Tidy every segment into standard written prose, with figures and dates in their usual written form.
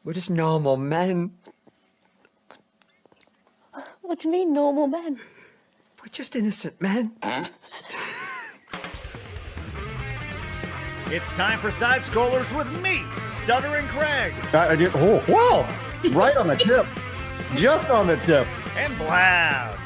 We're just normal men. What do you mean, normal men? We're just innocent men. It's time for Side Scrollers with me, Stuttering Craig. Oh, wow. Right on the tip. Just on the tip. And Blabs.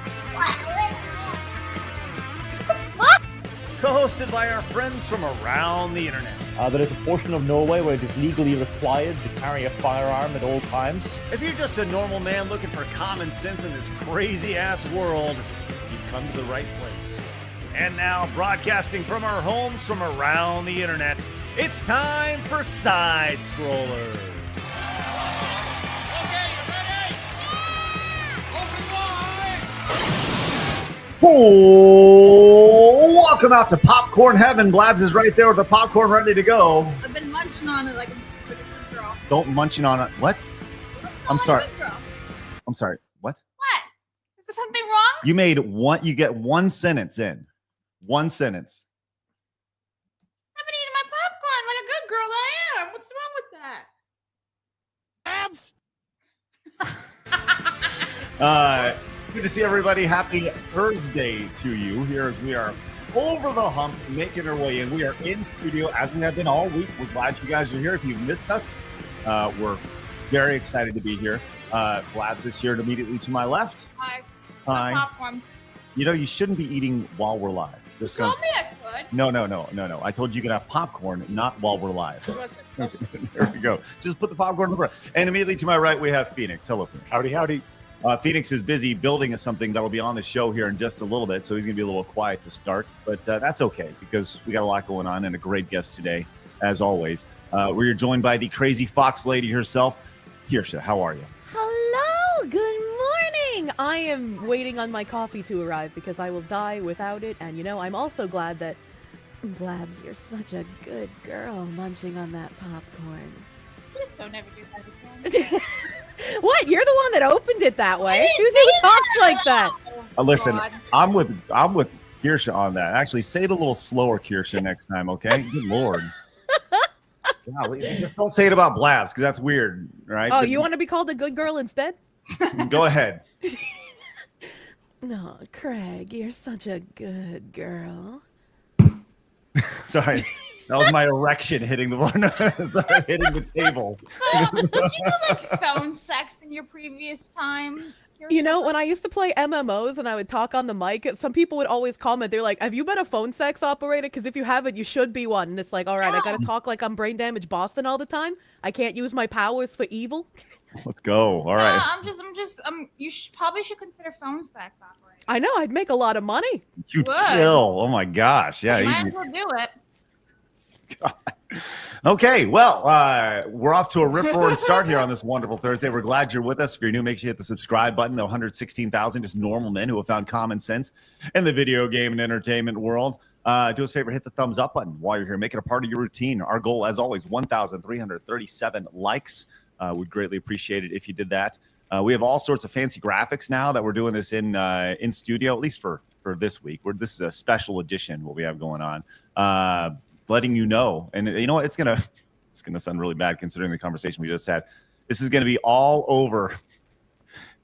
Co-hosted by our friends from around the internet. There is a portion of Norway where it is legally required to carry a firearm at all times. If you're just a normal man looking for common sense in this crazy-ass world, you've come to the right place. And now, broadcasting from our homes from around the internet, it's time for Side Scrollers. Okay, you ready? Open wide! Oh, welcome out to Popcorn Heaven. Blabs is right there with the popcorn ready to go. I've been munching on it like a good girl. Don't munching on it. What? I'm sorry. I'm sorry. What? What? Is there something wrong? You made one. You get one sentence in. One sentence. I've been eating my popcorn like a good girl that I am. What's wrong with that? Good to see everybody. Happy Thursday to you here as we are over the hump, making our way in. We are in studio as we have been all week. We're glad you guys are here. If you've missed us, we're very excited to be here. Blabs is here immediately to my left. Hi. Hi. Popcorn. You know, you shouldn't be eating while we're live. You told me I could. No. I told you can have popcorn, not while we're live. There we go. Just put the popcorn in the front. And immediately to my right, we have Phoenix. Hello, Phoenix. Howdy. Phoenix is busy building something that'll be on the show here in just a little bit, so he's going to be a little quiet to start. But that's okay, because we got a lot going on and a great guest today, as always. We're joined by the crazy fox lady herself, Kirsche. How are you? Hello, good morning. I am waiting on my coffee to arrive because I will die without it. And, I'm also glad that, Blabs, you're such a good girl munching on that popcorn. Please don't ever do that again. What? You're the one that opened it that way. Who talks like that? Listen, God. I'm with Kirsche on that. Actually, say it a little slower, Kirsche, next time, okay? Good Lord. Golly, just don't say it about Blabs, because that's weird, right? Oh, you want to be called a good girl instead? Go ahead. No, Craig, you're such a good girl. Sorry. That was my erection hitting hitting the table. So, did you do like phone sex in your previous time? When I used to play MMOs and I would talk on the mic, some people would always comment. They're like, have you been a phone sex operator? Because if you haven't, you should be one. And it's like, all right, I got to talk like I'm Brain Damage Boston all the time. I can't use my powers for evil. Let's go. All right. You probably should consider phone sex operator. I know. I'd make a lot of money. You kill. Oh, my gosh. Yeah. Might as well do it. God. Okay, well, we're off to a rip-roaring start here on this wonderful Thursday. We're glad you're with us. If you're new, make sure you hit the subscribe button. The 116,000 just normal men who have found common sense in the video game and entertainment world. Do us a favor, hit the thumbs up button while you're here. Make it a part of your routine. Our goal, as always, 1,337 likes. We'd greatly appreciate it if you did that. We have all sorts of fancy graphics now that we're doing this in studio, at least for this week. This is a special edition, what we have going on. Letting you know, and you know what, it's gonna sound really bad considering the conversation we just had. This is gonna be all over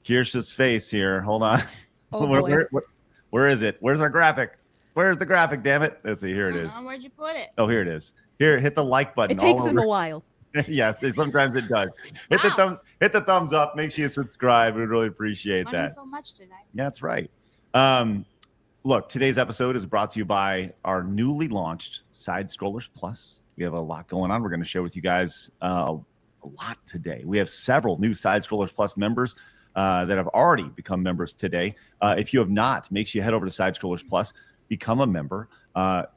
Kirsche's face here. Hold on. Oh, where is it? Where's our graphic? Where's the graphic? Damn it! Let's see. Here it is. Where'd you put it? Oh, here it is. Here, hit the like button. It takes him a while. Yes, sometimes it does. Hit the thumbs up. Make sure you subscribe. We'd really appreciate that. So much tonight. Yeah, that's right. Look, today's episode is brought to you by our newly launched Side Scrollers Plus. We have a lot going on. We're going to share with you guys a lot today. We have several new Side Scrollers Plus members that have already become members today. If you have not, make sure you head over to Side Scrollers Plus, become a member.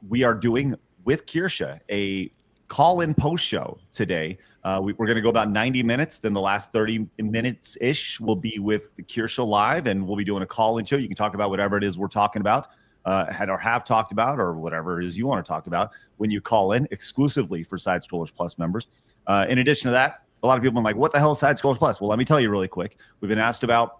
We are doing, with Kirsche, a call-in post show today. We're going to go about 90 minutes. Then the last 30 minutes-ish will be with the Kirsche Live, and we'll be doing a call-in show. You can talk about whatever it is we're talking about, have talked about, or whatever it is you want to talk about when you call in exclusively for Side Scrollers Plus members. In addition to that, a lot of people are like, what the hell is Side Scrollers Plus? Well, let me tell you really quick. We've been asked about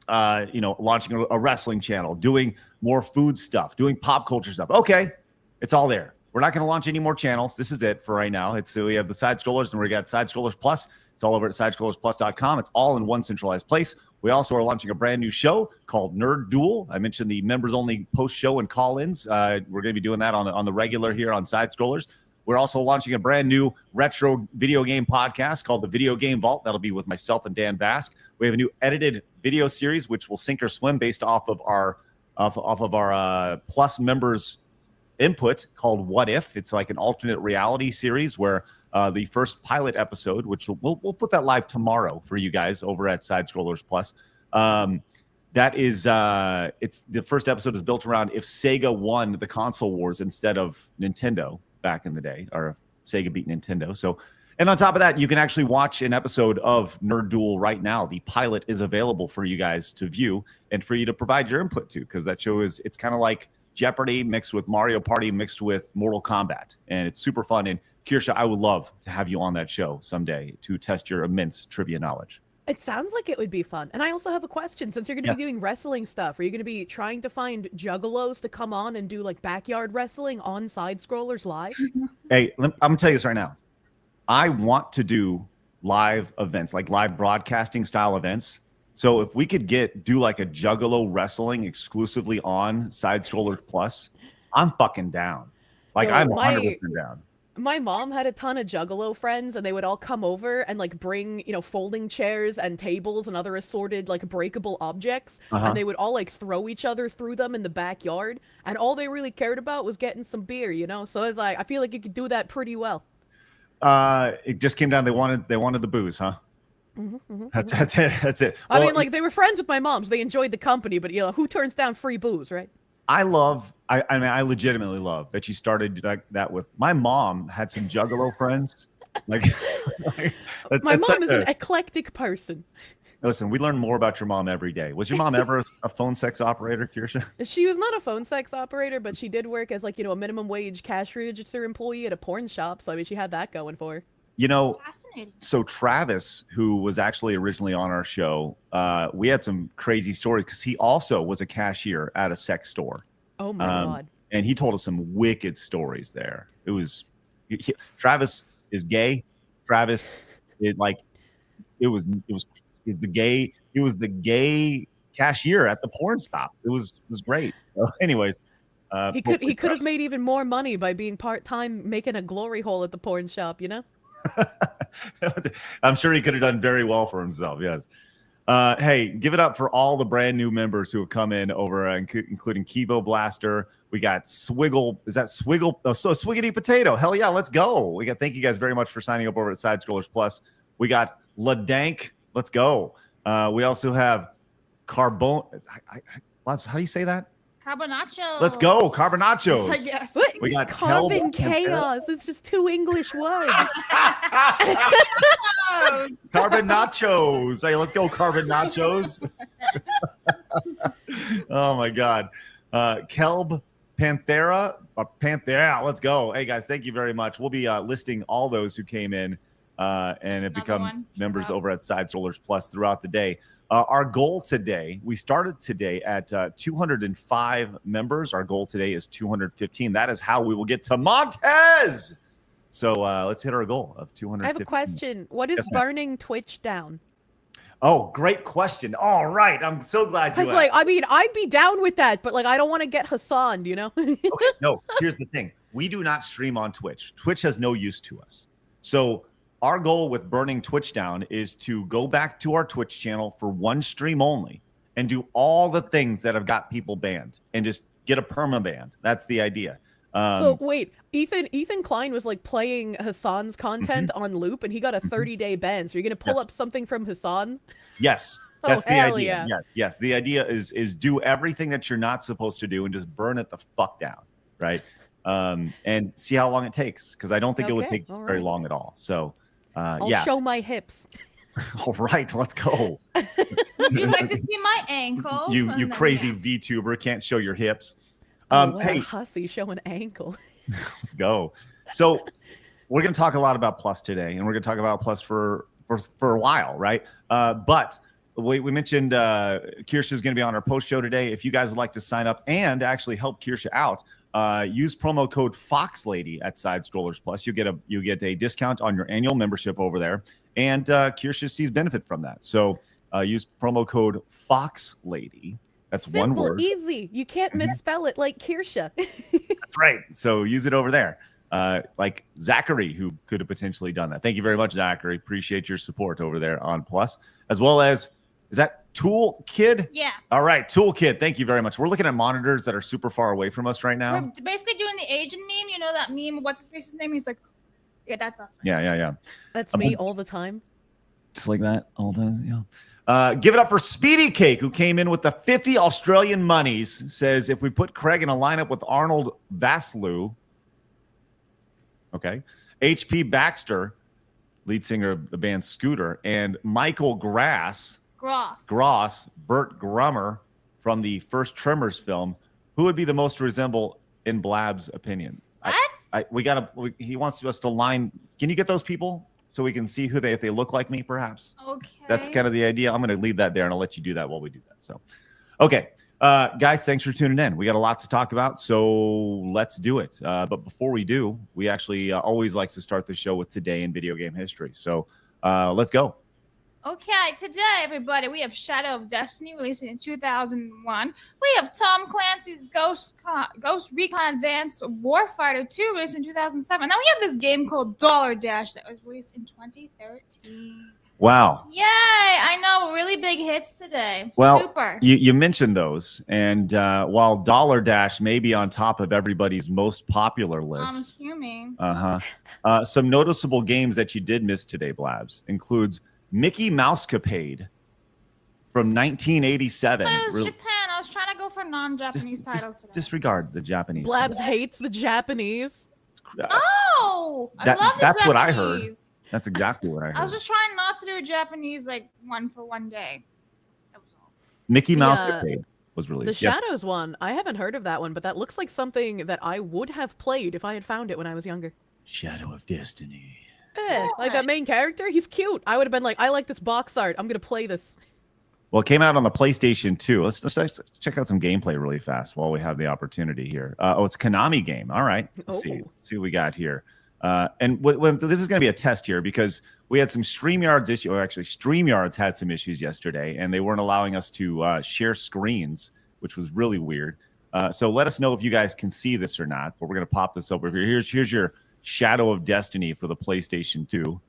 launching a wrestling channel, doing more food stuff, doing pop culture stuff. Okay, it's all there. We're not going to launch any more channels. This is it for right now. We have the Side Scrollers, and we got Side Scrollers Plus. It's all over at sidescrollersplus.com. It's all in one centralized place. We also are launching a brand new show called Nerd Duel. I mentioned the members-only post-show and call-ins. We're going to be doing that on the regular here on Side Scrollers. We're also launching a brand new retro video game podcast called The Video Game Vault. That'll be with myself and Dan Bask. We have a new edited video series, which will sink or swim based off of our Plus members' input called What If. It's like an alternate reality series where the first pilot episode, which we'll put that live tomorrow for you guys over at Side Scrollers Plus. That is, it's the first episode is built around if Sega won the console wars instead of Nintendo back in the day, or if Sega beat Nintendo. So, and on top of that, you can actually watch an episode of Nerd Duel right now. The pilot is available for you guys to view and for you to provide your input to, because that show it's kind of like Jeopardy mixed with Mario Party mixed with Mortal Kombat, and it's super fun. And Kirsche, I would love to have you on that show someday to test your immense trivia knowledge. It sounds like it would be fun. And I also have a question. Since you're going to be doing wrestling stuff, are you going to be trying to find juggalos to come on and do like backyard wrestling on Side Scrollers Live? Hey, I'm going to tell you this right now. I want to do live events, like live broadcasting style events. So if we could do like a juggalo wrestling exclusively on Side Scrollers Plus, I'm fucking down. Like, I'm 100% down. My mom had a ton of juggalo friends, and they would all come over and like bring, folding chairs and tables and other assorted like breakable objects, and they would all like throw each other through them in the backyard, and all they really cared about was getting some beer, So it's like, I feel like you could do that pretty well. It just came down. They wanted the booze, huh? That's it. I mean, like, they were friends with my mom, so they enjoyed the company, but who turns down free booze, right? I legitimately love that you started like that with my mom had some juggalo friends. Like, my mom is an eclectic person. Listen, we learn more about your mom every day. Was your mom ever a phone sex operator, Kirsche? She was not a phone sex operator, but she did work as like, a minimum wage cash register employee at a porn shop. So I mean, she had that going for her. Fascinating. So Travis, who was actually originally on our show, we had some crazy stories because he also was a cashier at a sex store. Oh my God. And he told us some wicked stories there. It was Travis is gay. Travis is like, he was the gay cashier at the porn shop. It was great. So anyways, he could have made even more money by being part-time making a glory hole at the porn shop, I'm sure he could have done very well for himself. Yes. Hey, give it up for all the brand new members who have come in over, including Kivo Blaster. We got Swiggle. Is that Swiggle? Oh, so Swiggity Potato. Hell yeah, let's go. Thank you guys very much for signing up over at Side Scrollers Plus. We got LaDank. Let's go. We also have Carbone. How do you say that? Carbonacho. Let's go, Carbonachos. I guess. We got Carbon Chaos. It's just two English words. Carbon Nachos. Hey, let's go, Carbon Nachos. Oh my God. Kelb Panthera. Panthera. Let's go. Hey guys, thank you very much. We'll be listing all those who came in and have become members over at Side Scrollers Plus throughout the day. Our goal today, we started today at 205 members. Our goal today is 215. That is how we will get to Montez. So let's hit our goal of 215. I have a question. What is burning Twitch down? Oh, great question. All right. I'm so glad you asked. I'd be down with that, but I don't want to get Hasan, Okay, no, here's the thing. We do not stream on Twitch. Twitch has no use to us. So our goal with burning Twitch down is to go back to our Twitch channel for one stream only and do all the things that have got people banned and just get a perma ban. That's the idea. So wait, Ethan Klein was playing Hasan's content on loop, and he got a 30-day ban. So you're gonna pull up something from Hasan? Yes, that's the idea. Yeah. Yes. The idea is do everything that you're not supposed to do and just burn it the fuck down, right? And see how long it takes, because I don't think it would take very long at all. So. I'll show my hips. All right, let's go. Would you like to see my ankles? You crazy VTuber can't show your hips. Hey, hussy showing ankle. Let's go. So we're going to talk a lot about Plus today, and we're going to talk about Plus for a while, right? But we mentioned Kirsche is going to be on our post show today. If you guys would like to sign up and actually help Kirsche out, use promo code FOXLADY at Side Scrollers Plus. You get a discount on your annual membership over there, and Kirsche sees benefit from that. So use promo code FOXLADY. That's Simple, one word. Easy. You can't misspell it like Kirsche. That's right. So use it over there. Like Zachary, who could have potentially done that. Thank you very much, Zachary. Appreciate your support over there on Plus, as well as, is that Tool Kid? Yeah. All right, Tool Kid. Thank you very much. We're looking at monitors that are super far away from us right now. We're basically doing the Asian meme. You know that meme? What's his face's name? He's like, yeah, that's us. Yeah. That's me all the time. Just like that all the time. Yeah. Give it up for Speedy Cake, who came in with the 50 Australian monies. Says, if we put Craig in a lineup with Arnold Vaslu, okay, HP Baxter, lead singer of the band Scooter, and Michael Gross, Burt Grummer from the first Tremors film, who would be the most resemble in Blabs' opinion? What? He wants us to line. Can you get those people so we can see if they look like me, perhaps? Okay. That's kind of the idea. I'm going to leave that there, and I'll let you do that while we do that. So, okay. Guys, thanks for tuning in. We got a lot to talk about, so let's do it. But before we do, we actually always like to start the show with Today in Video Game History. So let's go. Okay, today, everybody, we have Shadow of Destiny, released in 2001. We have Tom Clancy's Ghost Recon Advanced Warfighter 2, released in 2007. Then we have this game called Dollar Dash that was released in 2013. Wow. Yay! I know, really big hits today. Well, Super. You mentioned those, and while Dollar Dash may be on top of everybody's most popular I'm list, assuming. some noticeable games that you did miss today, Blabs, includes Mickey Mousecapade from 1987. It was Japan. I was trying to go for non-Japanese titles today. Disregard the Japanese. Blabs hates the Japanese. Oh! I love the that's what I heard. Japanese. That's exactly what I heard. I was just trying not to do a Japanese, like, one for one day. That was all. Mickey The, Mousecapade was The released. Yep. Shadows one, I haven't heard of that one, but that looks like something that I would have played if I had found it when I was younger. Shadow of Destiny. Like that main character, he's cute. I would have been like, I like this box art. I'm gonna play this. Well, it came out on the PlayStation 2. Let's check out some gameplay really fast while we have the opportunity here. It's a Konami game. All right. Let's see what we got here. And this is going to be a test here because we had some StreamYard's issue. Or actually, StreamYard's had some issues yesterday, and they weren't allowing us to share screens, which was really weird. So let us know if you guys can see this or not. But we're going to pop this over here. Here's your Shadow of Destiny for the PlayStation 2.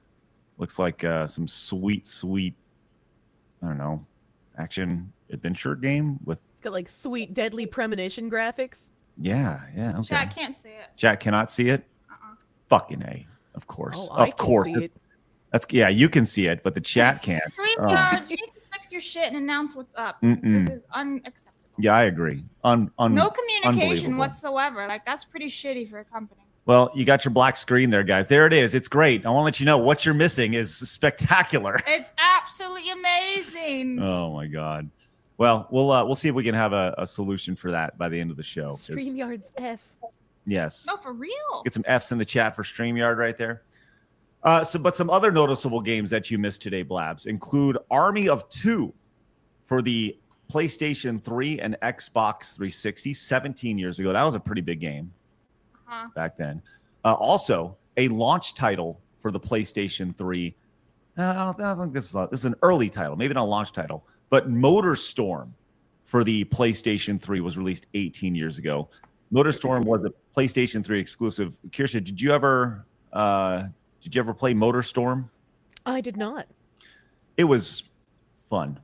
Looks like some sweet, I don't know, action adventure game with Got like sweet deadly premonition graphics. yeah. Okay. Chat can't see it. Chat cannot see it. Fucking A, of course. Oh, I of course. can see it. That's you can see it, but the chat can't. StreamYard, you need to fix your shit and announce what's up. This is unacceptable. Yeah, I agree. No communication unbelievable. whatsoever. Like, that's pretty shitty for a company. Well, you got your black screen there, guys. There it is. It's great. I want to let you know what you're missing is spectacular. It's absolutely amazing. Oh my god. Well, we'll see if we can have a solution for that by the end of the show. StreamYard's F. Yes. No, for real. Get some Fs in the chat for StreamYard right there. But some other noticeable games that you missed today, Blabs, include Army of Two for the PlayStation 3 and Xbox 360 17 years ago. That was a pretty big game back then. Also, a launch title for the PlayStation 3. I don't think this is an early title, maybe not a launch title, but MotorStorm for the PlayStation 3 was released 18 years ago. MotorStorm was a PlayStation 3 exclusive. Kirsche, did you ever play MotorStorm? I did not. It was fun.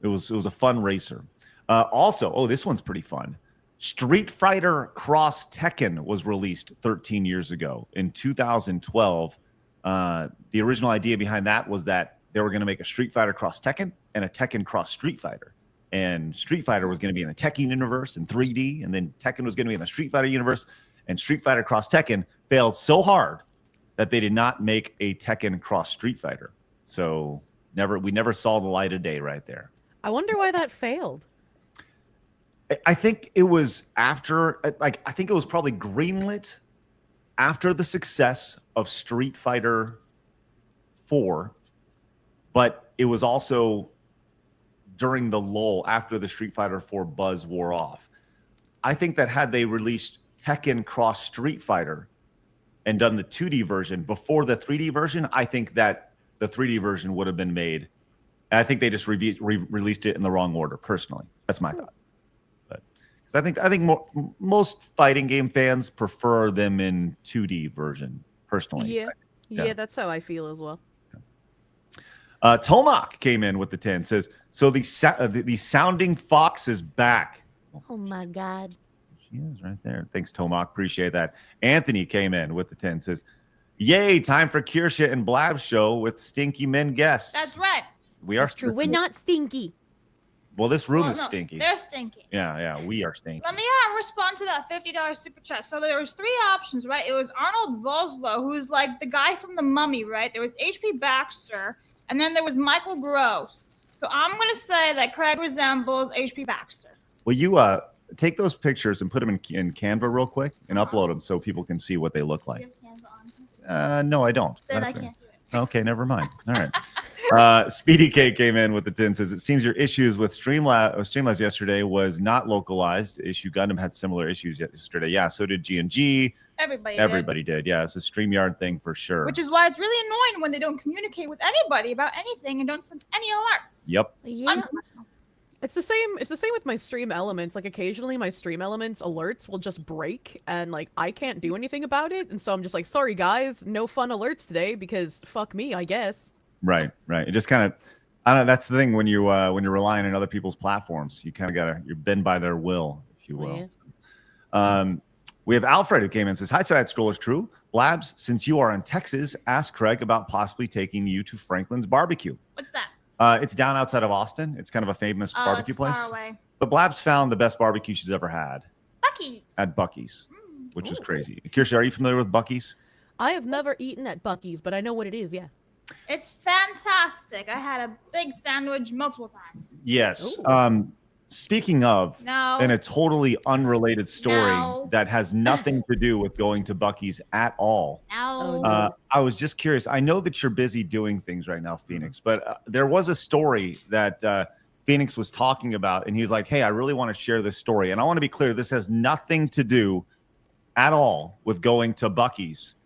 It was a fun racer. Also, this one's pretty fun. Street Fighter Cross Tekken was released 13 years ago in 2012. The original idea behind that was that they were going to make a Street Fighter Cross Tekken and a Tekken Cross Street Fighter. And Street Fighter was going to be in the Tekken universe in 3D, and then Tekken was going to be in the Street Fighter universe. And Street Fighter Cross Tekken failed so hard that they did not make a Tekken Cross Street Fighter. So we never saw the light of day right there. I wonder why that failed. I think it was after, I think it was probably greenlit after the success of Street Fighter 4, but it was also during the lull after the Street Fighter 4 buzz wore off. I think that had they released Tekken cross Street Fighter and done the 2D version before the 3D version, I think that the 3D version would have been made. And I think they just released it in the wrong order. Personally, that's my thoughts. But because I think most fighting game fans prefer them in 2D version. Personally, yeah, that's how I feel as well. Tomac came in with the 10. Says so. The sounding fox is back. Oh my god. She is right there. Thanks, Tomac. Appreciate that. Anthony came in with the 10. Says, "Yay! Time for Kirsche and Blabs show with stinky men guests." That's right. We are That's true. We're not stinky. Well, this room is stinky. They're stinky. Yeah, we are stinky. Let me respond to that $50 super chat. So there was 3 options, right? It was Arnold Vosloo, who's like the guy from The Mummy, right? There was H.P. Baxter, and then there was Michael Gross. So I'm gonna say that Craig resembles H.P. Baxter. Will you take those pictures and put them in Canva real quick and upload them so people can see what they look like? Do you have Canva on? No, I don't. Then I can't do it. Okay, never mind. All right. Speedy K came in with the 10. Says it seems your issues with Streamlabs yesterday was not localized. Issue Gundam had similar issues yesterday. Yeah, so did G&G. Everybody did. Yeah, it's a StreamYard thing for sure. Which is why it's really annoying when they don't communicate with anybody about anything and don't send any alerts. Yep. Yeah. It's the same with my stream elements. Like occasionally my stream elements alerts will just break and like I can't do anything about it. And so I'm just like, sorry guys, no fun alerts today because fuck me, I guess. Right. It just kind of, I don't know. That's the thing when you're relying on other people's platforms, you kind of you're bent by their will, if you will. Yeah. We have Alfred who came in and says, "Hi, Side Scrollers crew. Blabs, since you are in Texas, ask Craig about possibly taking you to Franklin's Barbecue." What's that? It's down outside of Austin. It's kind of a famous barbecue it's place. Far away. But Blabs found the best barbecue she's ever had. Buc-ee's. At Buc-ee's, which is crazy. Kirsche, are you familiar with Buc-ee's? I have never eaten at Buc-ee's, but I know what it is, yeah. It's fantastic. I had a big sandwich multiple times. Yes. Speaking of, in a totally unrelated story that has nothing to do with going to Buc-ee's at all. No. I was just curious. I know that you're busy doing things right now, Phoenix, but there was a story that Phoenix was talking about, and he was like, "Hey, I really want to share this story." And I want to be clear, this has nothing to do at all with going to Buc-ee's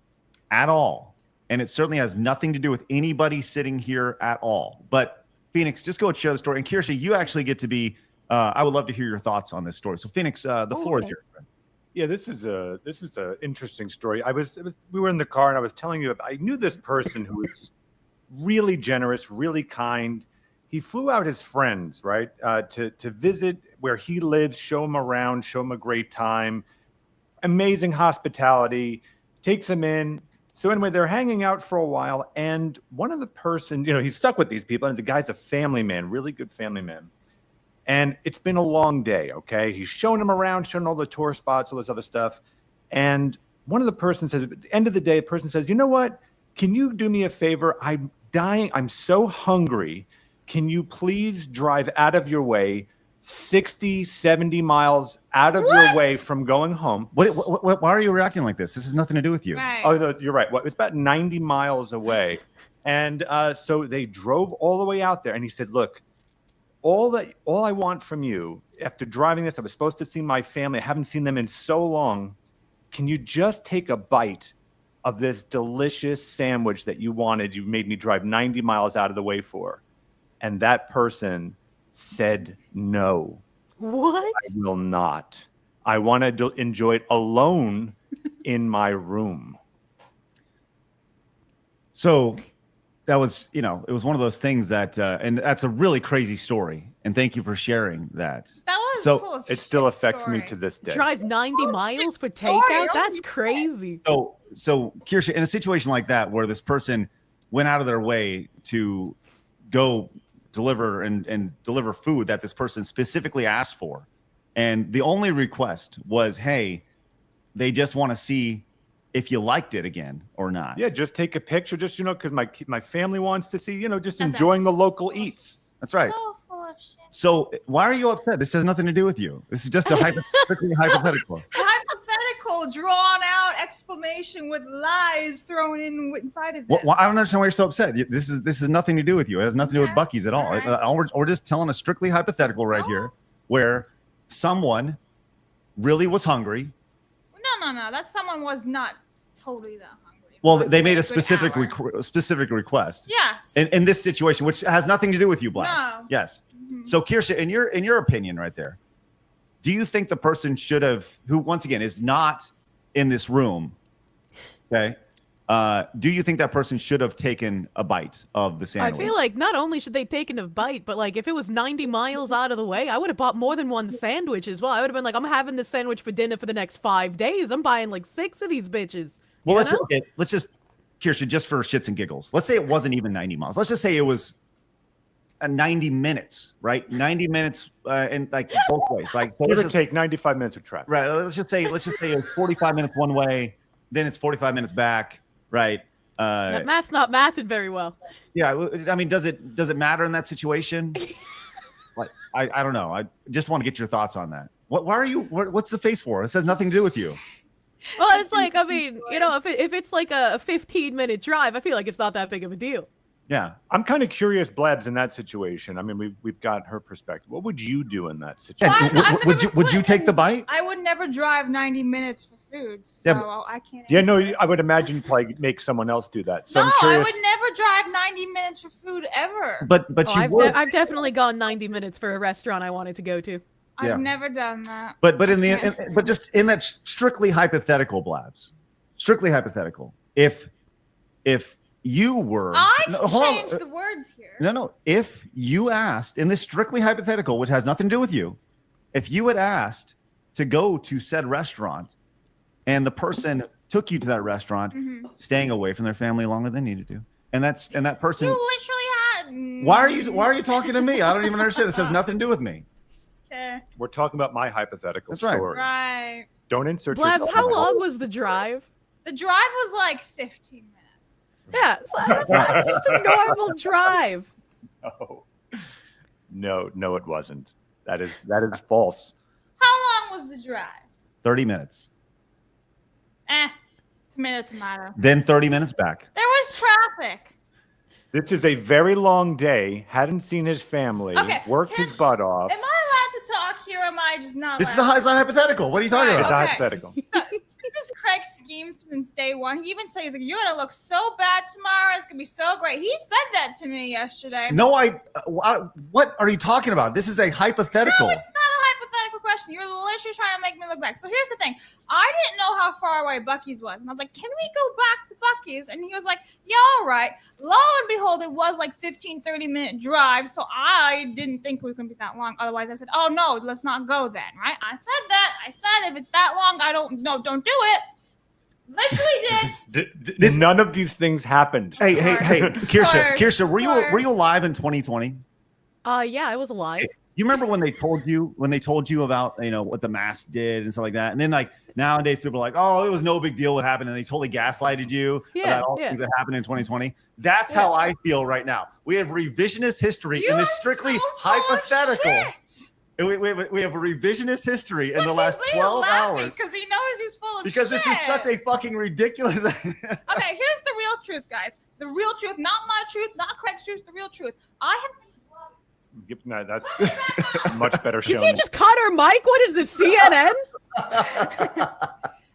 at all. And it certainly has nothing to do with anybody sitting here at all. But Phoenix, just go and share the story. And Kirsche, you actually get to be, I would love to hear your thoughts on this story. So Phoenix, the floor is yours. Yeah, this is a interesting story. We were in the car and I was telling you, I knew this person who was really generous, really kind. He flew out his friends, right, to visit where he lives, show him around, show him a great time. Amazing hospitality, takes him in. So anyway, they're hanging out for a while, and one of the person, he's stuck with these people, and the guy's a family man, really good family man. And it's been a long day, okay? He's showing them around, showing all the tour spots, all this other stuff. And one of the persons says, at the end of the day, the person says, "You know what? Can you do me a favor? I'm dying. I'm so hungry. Can you please drive out of your way 60, 70 miles out of your way from going home?" Why are you reacting like this? This has nothing to do with you. Right. Oh, no, you're right. It's about 90 miles away. And so they drove all the way out there. And he said, "Look, all I want from you, after driving this, I was supposed to see my family. I haven't seen them in so long. Can you just take a bite of this delicious sandwich that you wanted? You made me drive 90 miles out of the way for." And that person said, "No. What? I will not. I want to enjoy it alone in my room." So that was, it was one of those things that, and that's a really crazy story. And thank you for sharing that. That was So, full of It still shit affects me story. to this day. Drive 90 miles for story. takeout? Oh That's my crazy. So Kirsche, in a situation like that, where this person went out of their way to go deliver and deliver food that this person specifically asked for, and the only request was, "Hey, they just want to see if you liked it again or not." Yeah, just take a picture, just because my family wants to see, just enjoying the local eats. That's right. So full of shit. So why are you upset? This has nothing to do with you. This is just a hypothetical. Hypothetical, drawn out explanation with lies thrown inside of it. Well, I don't understand why you're so upset. This is nothing to do with you. It has nothing to do with Buc-ee's at all. Right. We're just telling a strictly hypothetical right here, where someone really was hungry. No. That someone was not totally that hungry. Well, But they made a good specific hour. specific request. Yes. In this situation, which has nothing to do with you, Blabs. No. Yes. Mhm. So, Kirsche, in your opinion, right there, do you think the person should have, who once again is not in this room, okay? Do you think that person should have taken a bite of the sandwich? I feel like not only should they taken a bite, but like if it was 90 miles out of the way, I would have bought more than one sandwich as well. I would have been like, I'm having this sandwich for dinner for the next 5 days. I'm buying like 6 of these bitches. Well, You know? let's just, Kirsche, just for shits and giggles. Let's say it wasn't even 90 miles. Let's just say it was 90 minutes, right? 90 minutes and like both ways. Like so Give or let's just, take 95 minutes of traffic. right. Let's just say it's 45 minutes one way, then it's 45 minutes back, right? That math's not mathing very well. Yeah, I mean, does it matter in that situation? Like, I don't know. I just want to get your thoughts on that. Why are you? What's the face for? It has nothing to do with you. Well, it's like, I mean, you know, if it's like a 15-minute drive, I feel like it's not that big of a deal. Yeah, I'm kind of curious, Blabs, in that situation. I mean, we've got her perspective. What would you do in that situation? yeah. Would you take the bite? I would never drive 90 minutes for food, so Yeah, I can't. Yeah, no, answer I this. would imagine you probably make someone else do that. So No, I'm I curious. would never drive 90 minutes for food ever. But Oh, you would. I've definitely gone 90 minutes for a restaurant I wanted to go to. Yeah. I've never done that. But but just in that strictly hypothetical, Blabs, strictly hypothetical. If you were, I can hold on. change the words here. No. If you asked in this strictly hypothetical, which has nothing to do with you, if you had asked to go to said restaurant, and the person took you to that restaurant, staying away from their family longer than they needed to, and that person, You literally had. why are you talking to me? I don't even understand. This has nothing to do with me. Okay. We're talking about my hypothetical That's right. story. Right. Don't insert Blabs, yourself how in my- long was the drive? The drive was like 15 minutes. Yeah, that's just a normal drive. No, it wasn't. That is false. How long was the drive? 30 minutes, Tomato. then 30 minutes back. There was traffic. This is a very long day. Hadn't seen his family. Okay, Worked his butt off. Am I allowed to talk here? Or am I just not? This is allowed? it's not hypothetical. What are you talking Right, It's about? a okay. hypothetical. This is Craig's scheme since day one. He even says, he's like, you're going to look so bad tomorrow. It's going to be so great. He said that to me yesterday. No, what are you talking about? This is a hypothetical. No, it's not a hypothetical question. You're literally trying to make me look back. So here's the thing. I didn't know how far away Buc-ee's was. And I was like, can we go back to Buc-ee's? And he was like, yeah, all right. Lo and behold, it was like 15, 30-minute drive. So I didn't think it was going to be that long. Otherwise, I said, oh, no, let's not go then, right? I said that. I said if it's that long, don't do it. Literally did. None of these things happened. Hey, Kirsche, Course, were you alive in 2020? Yeah, I was alive. You remember when they told you about what the mask did and stuff like that, and then like nowadays people are like, oh, it was no big deal what happened, and they totally gaslighted you about all things that happened in 2020. That's how I feel right now. We have revisionist history in this strictly hypothetical. We have a revisionist history in the last 12 hours because he knows he's full of because shit. this is such a fucking ridiculous. Okay, here's the real truth, guys. The real truth, not my truth, not Craig's truth. The real truth. No, that's much better You show. can't just cut her mic? What is this, CNN?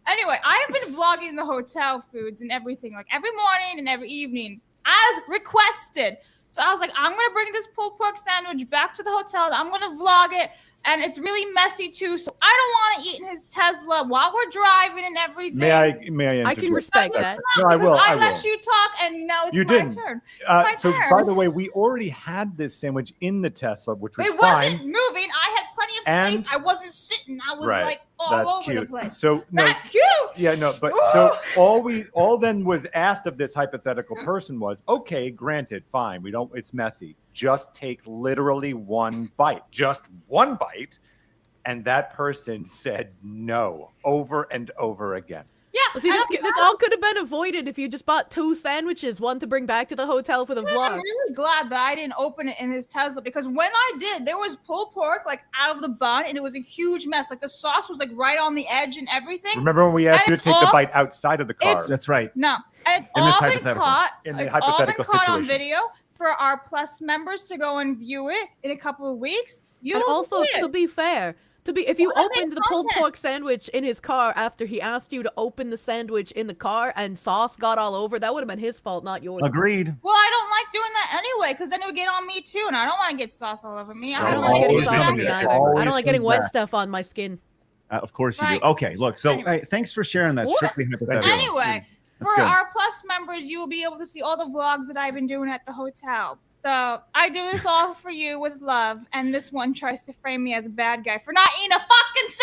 Anyway, I have been vlogging the hotel foods and everything, like every morning and every evening, as requested. So I was like, I'm going to bring this pulled pork sandwich back to the hotel. I'm going to vlog it. And it's really messy, too. So I don't want to eat in his Tesla while we're driving and everything. May I I can respect that. No, I will. I I let will. you talk, and now it's You my didn't. turn. It's So, my turn. by the way, we already had this sandwich in the Tesla, which was It fine. wasn't moving. I had plenty of And- space. I wasn't sitting. I was Right. like all That's over cute. the place. So no, Not cute. yeah, no, but so all then was asked of this hypothetical person was, okay, granted, fine, it's messy. Just take literally one bite, just one bite. And that person said no over and over again. Yeah. Well, see, this all could have been avoided if you just bought 2 sandwiches, one to bring back to the hotel for the I'm vlog. really glad that I didn't open it in his Tesla because when I did, there was pulled pork like out of the bun and it was a huge mess. Like the sauce was like right on the edge and everything. Remember when we asked And you to it's take the all- bite outside of the car? That's right. No, and it's In this all been hypothetical. caught. In the It's all been hypothetical caught on situation. video for our Plus members to go and view it in a couple of weeks. You And will also, see it. to be fair, If you Well, I made opened the pulled content. pork sandwich in his car after he asked you to open the sandwich in the car and sauce got all over, that would have been his fault, not yours. Agreed. Well, I don't like doing that anyway, because then it would get on me too, and I don't want to get sauce all over me. I don't like like getting Always sauce on comes me back. either. I Always don't like getting comes wet back. stuff on my skin. Of course you Right. do. Okay, look. So Anyway. hey, thanks for sharing that. What? Strictly hypothetical. Anyway, That's for good. our Plus members, you will be able to see all the vlogs that I've been doing at the hotel. So I do this all for you with love, and this one tries to frame me as a bad guy for not eating a fucking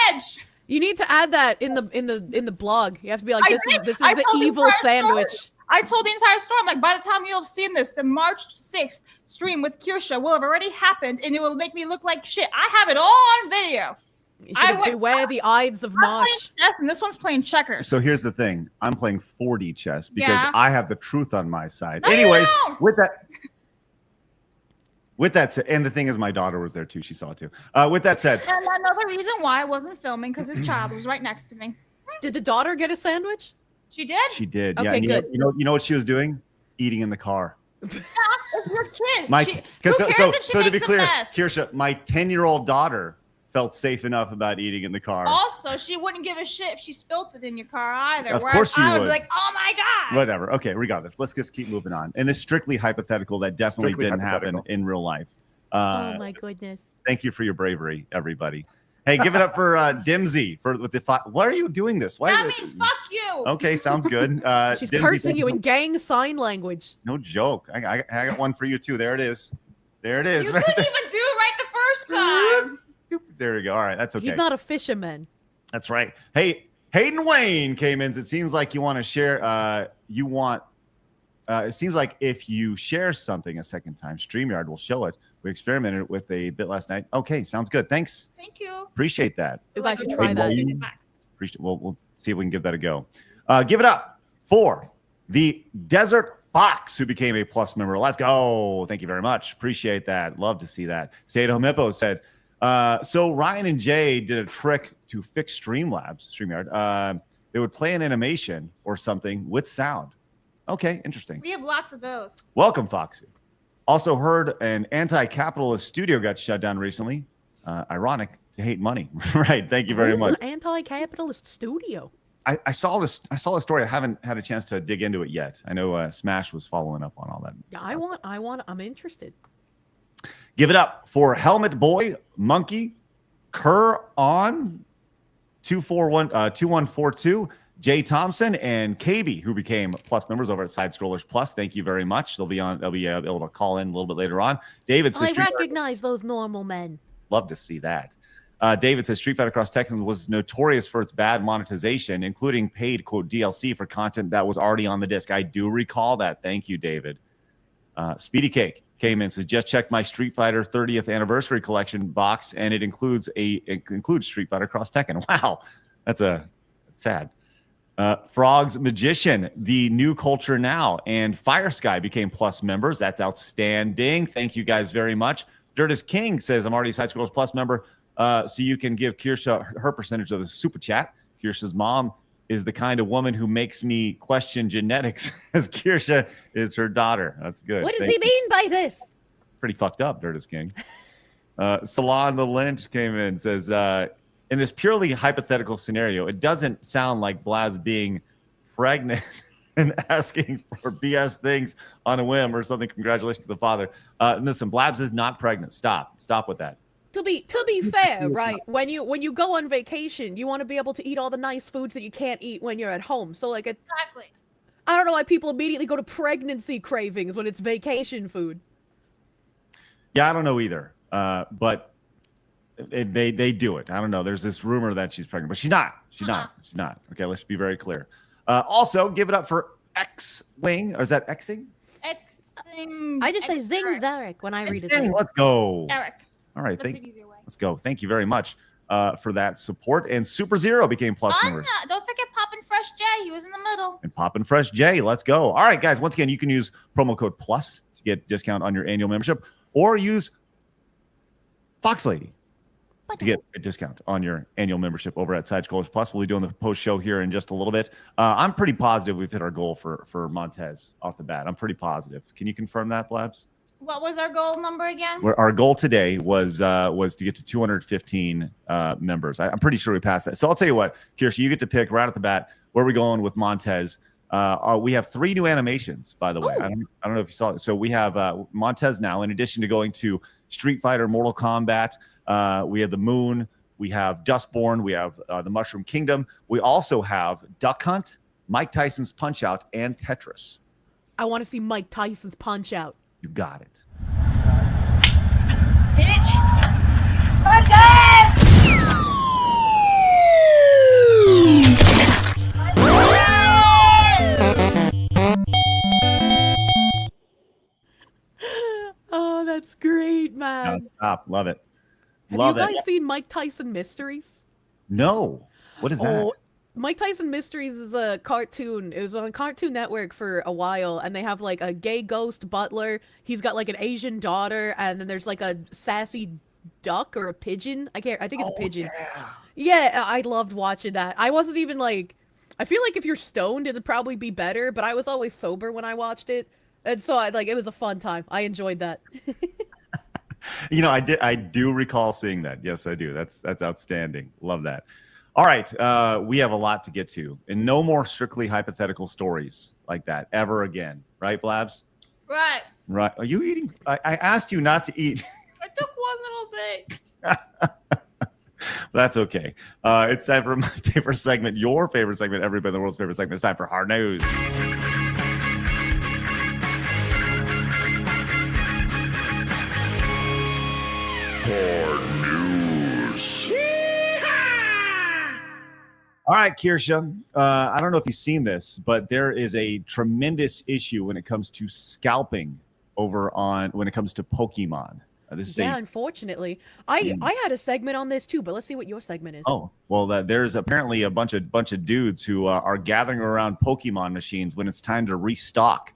sandwich. You need to add that in the blog. You have to be like, I this did. is I the told the evil entire sandwich. story. I told the entire story. I'm like, by the time you'll have seen this, the March 6th stream with Kirsche will have already happened, and it will make me look like shit. I have it all on video. You should beware the Ides of I'm playing March. chess, and this one's playing checkers. So here's the thing. I'm playing 4D chess because Yeah. I have the truth on my side. No, you Anyways, don't. with that said, and the thing is, my daughter was there too. She saw it too. With that said, And another reason why I wasn't filming, because his child was right next to me. Did the daughter get a sandwich? She did? she did. Okay, yeah, and good. you know what she was doing? Eating in the car. It's your kid. My, Who because cares so if she so to makes be a clear, mess? Kirsche, my 10-year-old daughter felt safe enough about eating in the car. Also, she wouldn't give a shit if she spilt it in your car either. Of whereas course she I would would. be like, oh my God. Whatever. Okay, regardless, let's just keep moving on. And this strictly hypothetical that definitely Strictly didn't happen hypothetical. in real life. Oh my goodness. Thank you for your bravery, everybody. Hey, give it up for Dimsy with the. Why are you doing this? Why? That means fuck you. Okay, sounds good. She's Dimsy, cursing thank you in gang sign language. No joke. I got one for you too. There it is. There it is. You Right couldn't there. even do it right the first time. There we go. All right, that's okay. He's not a fisherman. That's right. Hey, Hayden Wayne came in. It seems like you want to share. It seems like if you share something a second time, StreamYard will show it. We experimented with a bit last night. Okay, sounds good. Thanks. Thank you. Appreciate that. You guys should Like, try that. take it back. Appreciate. We'll see if we can give that a go. Give it up for the Desert Fox, who became a Plus member. Let's go. Thank you very much. Appreciate that. Love to see that. Stay at Home Hippo says, so Ryan and Jay did a trick to fix StreamYard. They would play an animation or something with sound. Okay, interesting. We have lots of those. Welcome, Foxy. Also heard an anti-capitalist studio got shut down recently. Ironic to hate money. Right. Thank you very Who's much. an anti-capitalist studio? I saw this. I saw the story. I haven't had a chance to dig into it yet. I know Smash was following up on all that. Yeah, stuff. I'm interested. Give it up for Helmet Boy, Monkey, Kerr on 2142, Jay Thompson, and KB, who became Plus members over at Side Scrollers Plus. Thank you very much. They'll be able to call in a little bit later on. David says, I recognize those normal men. love to see that. David says Street Fighter Cross Tekken was notorious for its bad monetization, including paid quote DLC for content that was already on the disc. I do recall that. Thank you, David. Speedy Cake came in, says just checked my Street Fighter 30th anniversary collection box, and it includes Street Fighter Cross Tekken. Wow, that's sad. Frog's Magician, the new culture now, and Fire Sky became Plus members. That's outstanding. Thank you guys very much. Dirt is King says I'm already a Side Scrollers Plus member, so you can give Kirsche her percentage of the super chat. Kirsche's mom is the kind of woman who makes me question genetics, as Kirsche is her daughter. That's good. What does Thank he mean by this? Pretty fucked up, Dirt is King. Salon the Lynch came in, says, in this purely hypothetical scenario, it doesn't sound like Blabs being pregnant and asking for BS things on a whim or something. Congratulations to the father. Listen, Blabs is not pregnant. Stop with that. To be fair, right? When you go on vacation, you want to be able to eat all the nice foods that you can't eat when you're at home. So like, Exactly. I don't know why people immediately go to pregnancy cravings when it's vacation food. Yeah, I don't know either. But they do it. I don't know. There's this rumor that she's pregnant, but she's not. She's not. Okay, let's be very clear. Also, give it up for X-Wing. Or is that Xing? Xing. I just say Zing Zarek when I read it. Xing, let's go. Eric. All right, That's an easier way. let's go. Thank you very much for that support. And Super Zero became Plus members. Don't forget Poppin' Fresh Jay. He was in the middle. And Poppin' Fresh J, let's go. All right, guys. Once again, you can use promo code PLUS to get discount on your annual membership, or use Fox Lady to get a discount on your annual membership over at Side Scrollers Plus. We'll be doing the post show here in just a little bit. I'm pretty positive we've hit our goal for Montez off the bat. I'm pretty positive. Can you confirm that, Blabs? What was our goal number again? Our goal today was to get to 215 members. I'm pretty sure we passed that. So I'll tell you what, Kirsche, you get to pick right at the bat where we're going with Montez. We have 3 new animations, by the way. I don't know if you saw it. So we have Montez now, in addition to going to Street Fighter, Mortal Kombat. We have the Moon. We have Dustborn. We have the Mushroom Kingdom. We also have Duck Hunt, Mike Tyson's Punch Out, and Tetris. I want to see Mike Tyson's Punch Out. You got it. Bitch! Oh, that's great, man. No, stop. Love it. Have Love you guys it. seen Mike Tyson Mysteries? No. What is that? Oh, Mike Tyson Mysteries is a cartoon. It was on Cartoon Network for a while, and they have like a gay ghost butler. He's got like an Asian daughter, and then there's like a sassy duck or a pigeon. I think it's a pigeon. Yeah, I loved watching that. I wasn't even like, I feel like if you're stoned, it'd probably be better, but I was always sober when I watched it, and so it was a fun time. I enjoyed that. You know, I do recall seeing that. Yes, I do. That's outstanding. Love that. All right, we have a lot to get to, and no more strictly hypothetical stories like that ever again. Right, Blabs? Right. Right. Are you eating? I asked you not to eat. I took one little bit. That's okay. It's time for my favorite segment, your favorite segment, everybody in the world's favorite segment. It's time for Hard News. All right, Kirsche. I don't know if you've seen this, but there is a tremendous issue when it comes to scalping when it comes to Pokemon. Unfortunately, I had a segment on this too, but let's see what your segment is. Oh, well, there's apparently a bunch of dudes who are gathering around Pokemon machines when it's time to restock.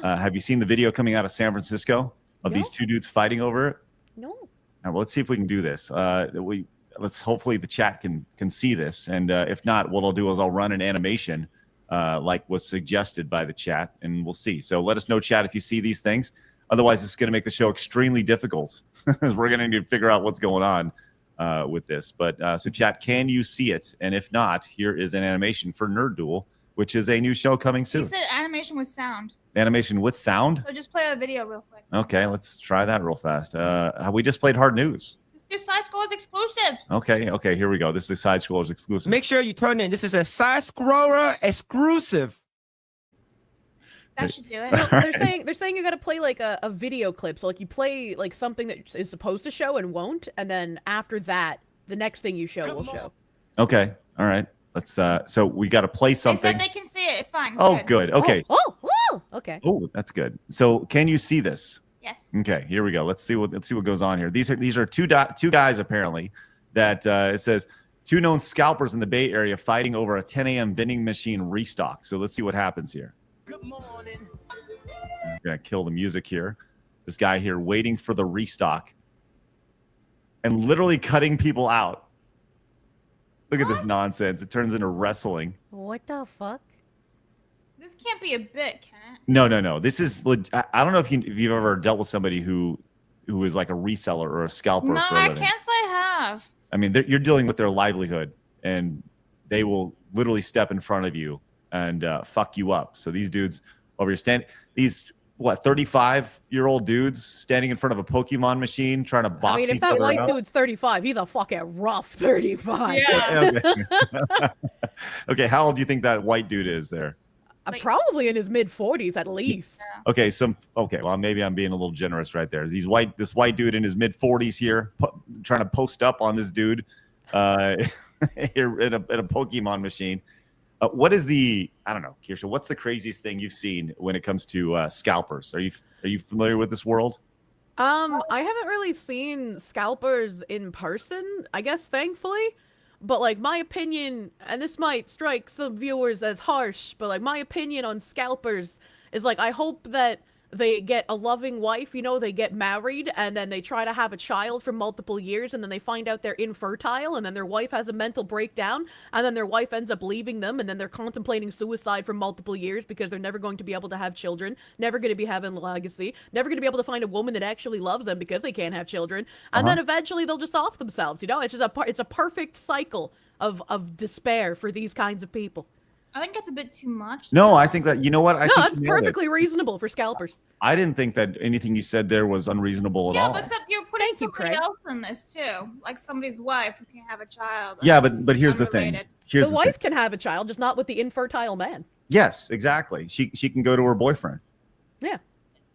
Have you seen the video coming out of San Francisco of these 2 dudes fighting over it? No. All right, well, let's see if we can do this. Let's hopefully the chat can see this, and if not, what I'll do is I'll run an animation like was suggested by the chat, and we'll see. So let us know, chat, if you see these things. Otherwise, it's going to make the show extremely difficult because we're going to need to figure out what's going on with this. But so, chat, can you see it? And if not, here is an animation for Nerd Duel, which is a new show coming soon. You said animation with sound. Animation with sound? So just play a video real quick. Okay, let's try that real fast. We just played Hard News. Just Side Scrollers exclusive. Okay, here we go. This is Side Scrollers exclusive. Make sure you turn in. This is a Side Scroller exclusive. That should do it. No, they're saying you got to play like a video clip. So like you play like something that is supposed to show and won't, and then after that, the next thing you show will show. Okay, all right. Let's. So we got to play something. They said they can see it. It's fine. It's Oh, good. Okay. Okay. Oh, that's good. So can you see this? Yes. Okay, here we go. Let's see what goes on here. These are two guys apparently that it says 2 known scalpers in the Bay Area fighting over a 10 a.m. vending machine restock. So let's see what happens here. Good morning. I'm gonna kill the music here. This guy here waiting for the restock and literally cutting people out. Look at this nonsense. It turns into wrestling. What the fuck? This can't be a bit, can it? No. This is. I don't know if you've ever dealt with somebody who is like a reseller or a scalper. No, for a I living. can't say I have. I mean, you're dealing with their livelihood, and they will literally step in front of you and fuck you up. So these dudes over here these 35-year-old dudes standing in front of a Pokemon machine trying to box each other. I mean, if that white dude's 35, he's a fucking rough 35. Yeah. Okay. Okay, how old do you think that white dude is there? Probably in his mid-40s at least. Okay, well, maybe I'm being a little generous right there. This white dude in his mid-40s here trying to post up on this dude here in a Pokemon machine. What is I don't know, Kirsche, what's the craziest thing you've seen when it comes to scalpers? Are you familiar with this world? I haven't really seen scalpers in person, I guess, thankfully. But, like, my opinion, and this might strike some viewers as harsh, but, like, my opinion on scalpers is, like, I hope that they get a loving wife, you know, they get married, and then they try to have a child for multiple years, and then they find out they're infertile, and then their wife has a mental breakdown, and then their wife ends up leaving them, and then they're contemplating suicide for multiple years because they're never going to be able to have children, never going to be having a legacy, never going to be able to find a woman that actually loves them because they can't have children, and then eventually they'll just off themselves, you know? It's just it's a perfect cycle of despair for these kinds of people. I think that's a bit too much. No, I think that, you know what? I No, think that's you nailed it. perfectly reasonable for scalpers. I didn't think that anything you said there was unreasonable at Yeah, all. but except you're putting Thank you, somebody Craig. else in this too, like somebody's wife who can't have a child. Yeah, That's but here's the thing. unrelated. Here's The wife can have a child, just not with the infertile man. Yes, exactly. She can go to her boyfriend. Yeah.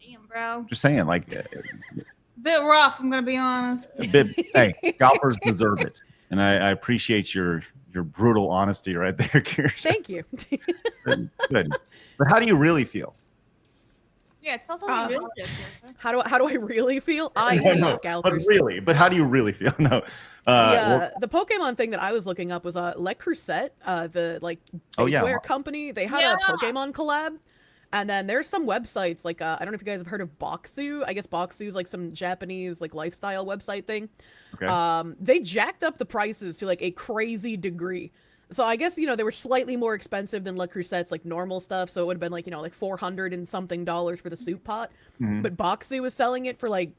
Damn, bro. Just saying, like, Bit rough, I'm gonna be honest. a bit. Hey, scalpers deserve it, and I appreciate your brutal honesty right there, Kirsche. Thank you. Good. But how do you really feel? Yeah, it's also How do I really feel? I No, hate no, scalpers. but how do you really feel? No. The Pokemon thing that I was looking up was Le Creuset, the like Oh, yeah. bakeware company. They had a Pokemon collab, and then there's some websites like I don't know if you guys have heard of Boxu. I guess Boxu is like some Japanese like lifestyle website thing. Okay. They jacked up the prices to like a crazy degree. So I guess, you know, they were slightly more expensive than Le Creuset's like normal stuff. So it would have been like, you know, like $400 and something for the soup pot. Mhm. But Boxu was selling it for like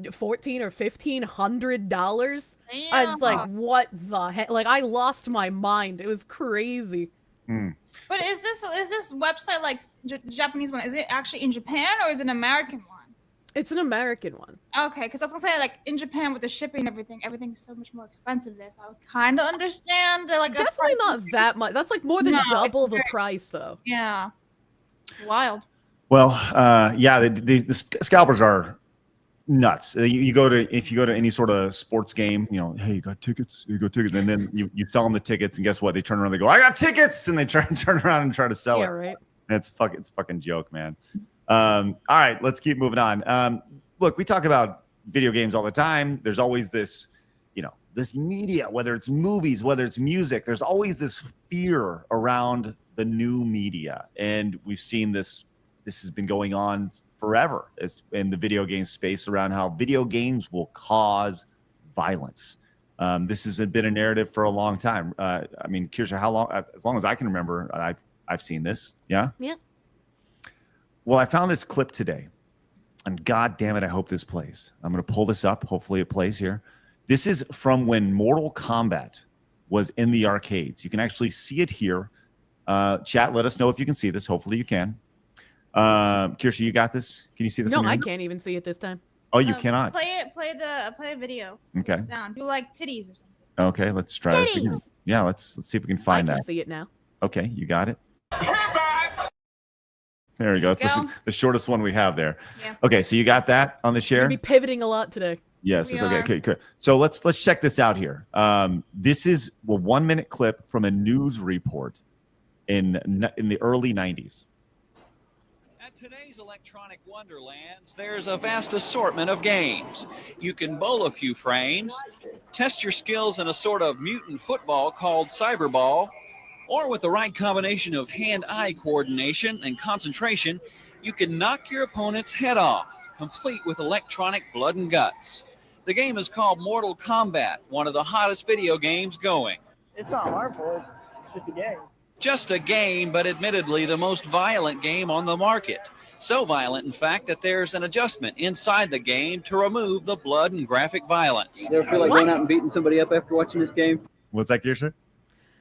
$1,400 or $1,500. I was like, what the heck? Like, I lost my mind. It was crazy. But is this website like the Japanese one? Is it actually in Japan or is it an American one? It's an American one. Okay, because I was gonna say like in Japan with the shipping and everything's so much more expensive there. So I would kind of understand like a Definitely price not increase. that much. That's like more than No, double it's the very- price, though. Yeah, wild. Well, yeah, the scalpers are nuts. If you go to any sort of sports game, you know, hey, you got tickets? You got tickets, and then you sell them the tickets, and guess what? They turn around, they go, I got tickets, and they turn around and try to sell Yeah, it. right. It's fucking joke, man. All right, let's keep moving on. Look, we talk about video games all the time. There's always this, you know, this media, whether it's movies, whether it's music, there's always this fear around the new media. And we've seen this has been going on forever in the video game space around how video games will cause violence. This has been a narrative for a long time. I mean, Kirsche, how long? As long as I can remember, I've seen this. Yeah? Yeah. Well, I found this clip today. And God damn it, I hope this plays. I'm going to pull this up. Hopefully it plays here. This is from when Mortal Kombat was in the arcades. You can actually see it here. Chat, let us know if you can see this. Hopefully you can. Kirsche, you got this? Can you see this? No, on your I end? can't even see it this time. Oh, you cannot. Play a video. Okay. Sound. Do like titties or something. Okay, let's try this again. Yeah, let's see if we can find I can that. see it now. Okay, you got it. There we go. It's the shortest one we have there. Yeah. Okay, so you got that on the You're share? gonna be pivoting a lot today. Yes. We It's okay. are. Okay. Good. So let's check this out here. This is a 1-minute clip from a news report in the early 90s. At today's electronic wonderlands, there's a vast assortment of games. You can bowl a few frames, test your skills in a sort of mutant football called cyberball, or with the right combination of hand-eye coordination and concentration, you can knock your opponent's head off, complete with electronic blood and guts. The game is called Mortal Kombat, one of the hottest video games going. It's not harmful. It's just a game. Just a game, but admittedly the most violent game on the market. So violent, in fact, that there's an adjustment inside the game to remove the blood and graphic violence. You ever feel like going out and beating somebody up after watching this game? What's that, Kirsche?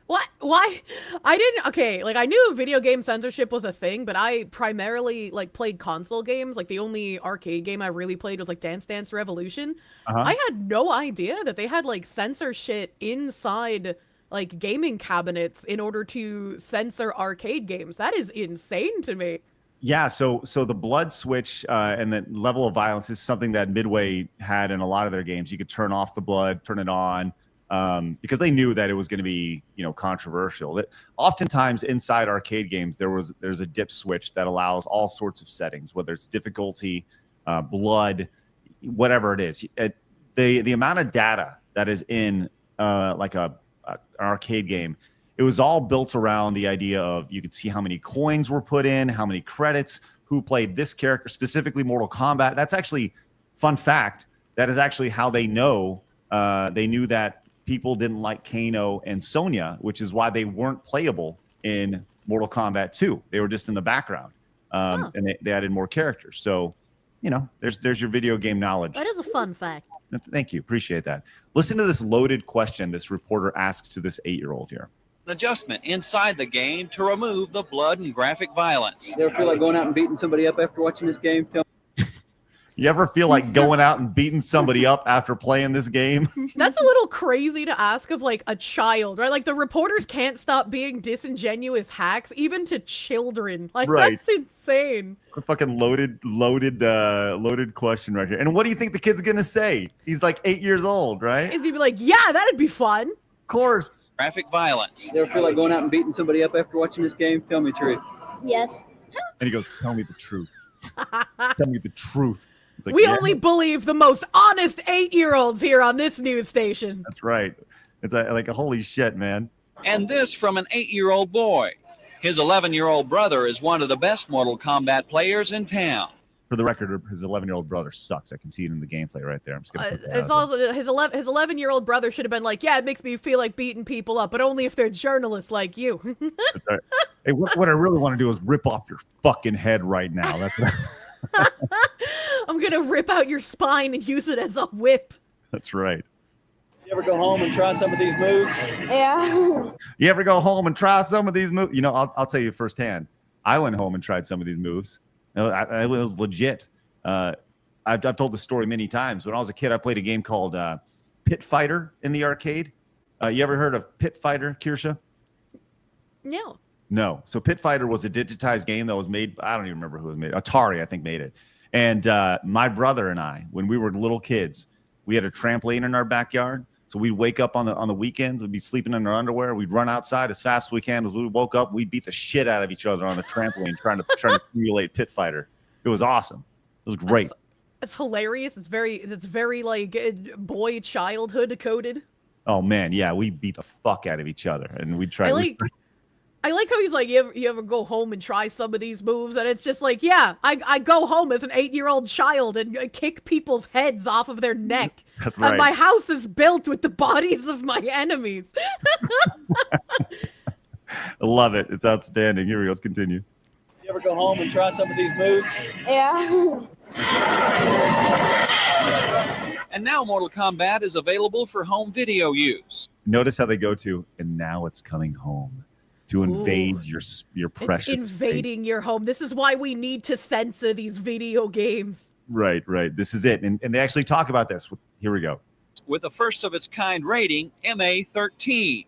What? Why? I didn't. Okay, like I knew video game censorship was a thing, but I primarily like played console games. Like the only arcade game I really played was like Dance Dance Revolution. I had no idea that they had like censor shit inside like gaming cabinets in order to censor arcade games. That is insane to me. Yeah, so the blood switch and the level of violence is something that Midway had in a lot of their games. You could turn off the blood, turn it on, because they knew that it was going to be, controversial. That oftentimes inside arcade games there's a dip switch that allows all sorts of settings, whether it's difficulty, blood, whatever it is. The amount of data that is in like an arcade game, it was all built around the idea of you could see how many coins were put in, how many credits, who played this character, specifically Mortal Kombat. That's actually, fun fact, that is actually how they know. They knew that people didn't like Kano and Sonya, which is why they weren't playable in Mortal Kombat 2. They were just in the background, and they added more characters. So, you know, there's your video game knowledge. That is a fun fact. Thank you. Appreciate that. Listen to this loaded question this reporter asks to this 8-year-old here. An adjustment inside the game to remove the blood and graphic violence. You ever feel like going out and beating somebody up after watching this game? You ever feel like going out and beating somebody up after playing this game? That's a little crazy to ask of like a child, right? Like the reporters can't stop being disingenuous hacks, even to children. Like that's insane. A fucking loaded question right here. And what do you think the kid's gonna say? He's like 8 years old, right? He's gonna be like, yeah, that'd be fun. Of course. Graphic violence. You ever feel like going out and beating somebody up after watching this game? Tell me the truth. Yes. And he goes, tell me the truth. Tell me the truth. It's like, we only believe the most honest 8-year-olds here on this news station. That's right. It's like, holy shit, man. And this from an 8-year-old boy. His 11-year-old brother is one of the best Mortal Kombat players in town. For the record, his 11-year-old brother sucks. I can see it in the gameplay right there. I'm just gonna put that It's out also his 11-year-old brother should have been like, yeah, it makes me feel like beating people up, but only if they're journalists like you. That's right. Hey, what I really want to do is rip off your fucking head right now. That's what I'm gonna rip out your spine and use it as a whip. That's right. You ever go home and try some of these moves? Yeah. You ever go home and try some of these moves? You know, I'll tell you firsthand. I went home and tried some of these moves. It was legit. I've told the story many times. When I was a kid, I played a game called Pit Fighter in the arcade. You ever heard of Pit Fighter, Kirsche? No. No. So Pit Fighter was a digitized game that was made. I don't even remember who was made. Atari, I think, made it. And my brother and I, when we were little kids, we had a trampoline in our backyard. So we'd wake up on the weekends. We'd be sleeping in our underwear. We'd run outside as fast as we can. As we woke up, we'd beat the shit out of each other on the trampoline, trying to simulate Pit Fighter. It was awesome. It was great. It's hilarious. It's very like boy childhood coded. Oh man, yeah, we beat the fuck out of each other, and we tried. I like how he's like, you ever go home and try some of these moves? And it's just like, yeah, I go home as an 8-year-old child and kick people's heads off of their neck. That's right. And my house is built with the bodies of my enemies. I love it. It's outstanding. Here we go. Let's continue. You ever go home and try some of these moves? Yeah. And now Mortal Kombat is available for home video use. Notice how they go to, and now it's coming home. To invade your precious It's invading your home. This is why we need to censor these video games. Right. This is it. And they actually talk about this. Here we go. With a first-of-its-kind rating, MA13.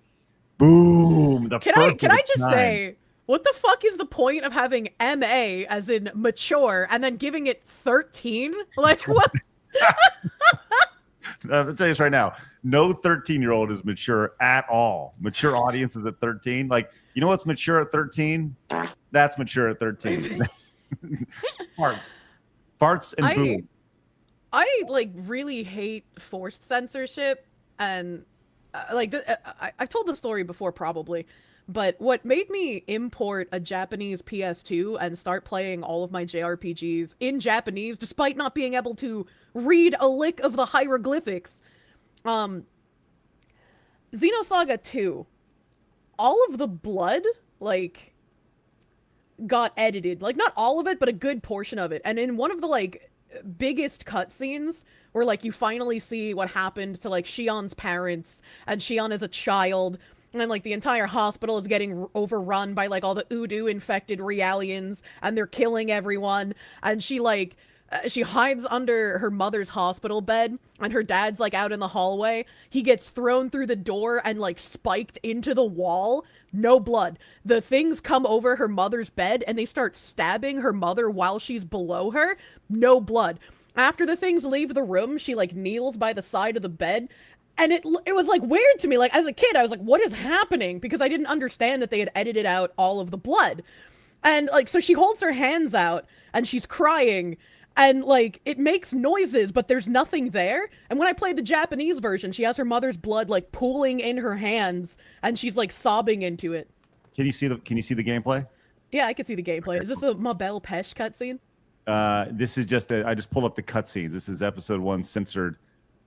Boom. Can I just say, what the fuck is the point of having MA as in mature and then giving it 13? Like, what? I'll tell you this right now. No 13-year-old is mature at all. Mature audiences at 13. Like, you know what's mature at 13? That's mature at 13. Farts and boom. I like really hate forced censorship, and I've told the story before probably, but what made me import a Japanese PS2 and start playing all of my JRPGs in Japanese, despite not being able to read a lick of the hieroglyphics, Xenosaga 2, all of the blood, like, got edited. Like, not all of it, but a good portion of it. And in one of the, like, biggest cutscenes, where, like, you finally see what happened to, like, Shion's parents, and Shion is a child, and, like, the entire hospital is getting overrun by, like, all the Udu-infected Realians, and they're killing everyone, and she, like... she hides under her mother's hospital bed, and her dad's, like, out in the hallway. He gets thrown through the door and, like, spiked into the wall. No blood. The things come over her mother's bed, and they start stabbing her mother while she's below her. No blood. After the things leave the room, she, like, kneels by the side of the bed, and it was, like, weird to me. Like, as a kid, I was like, what is happening? Because I didn't understand that they had edited out all of the blood. And, like, so she holds her hands out, and she's crying, and, like, it makes noises, but there's nothing there. And when I played the Japanese version, she has her mother's blood, like, pooling in her hands, and she's, like, sobbing into it. Can you see the gameplay? Yeah, I can see the gameplay. Is this the Mabel Pesh cutscene? This is just I just pulled up the cutscenes. This is episode 1 censored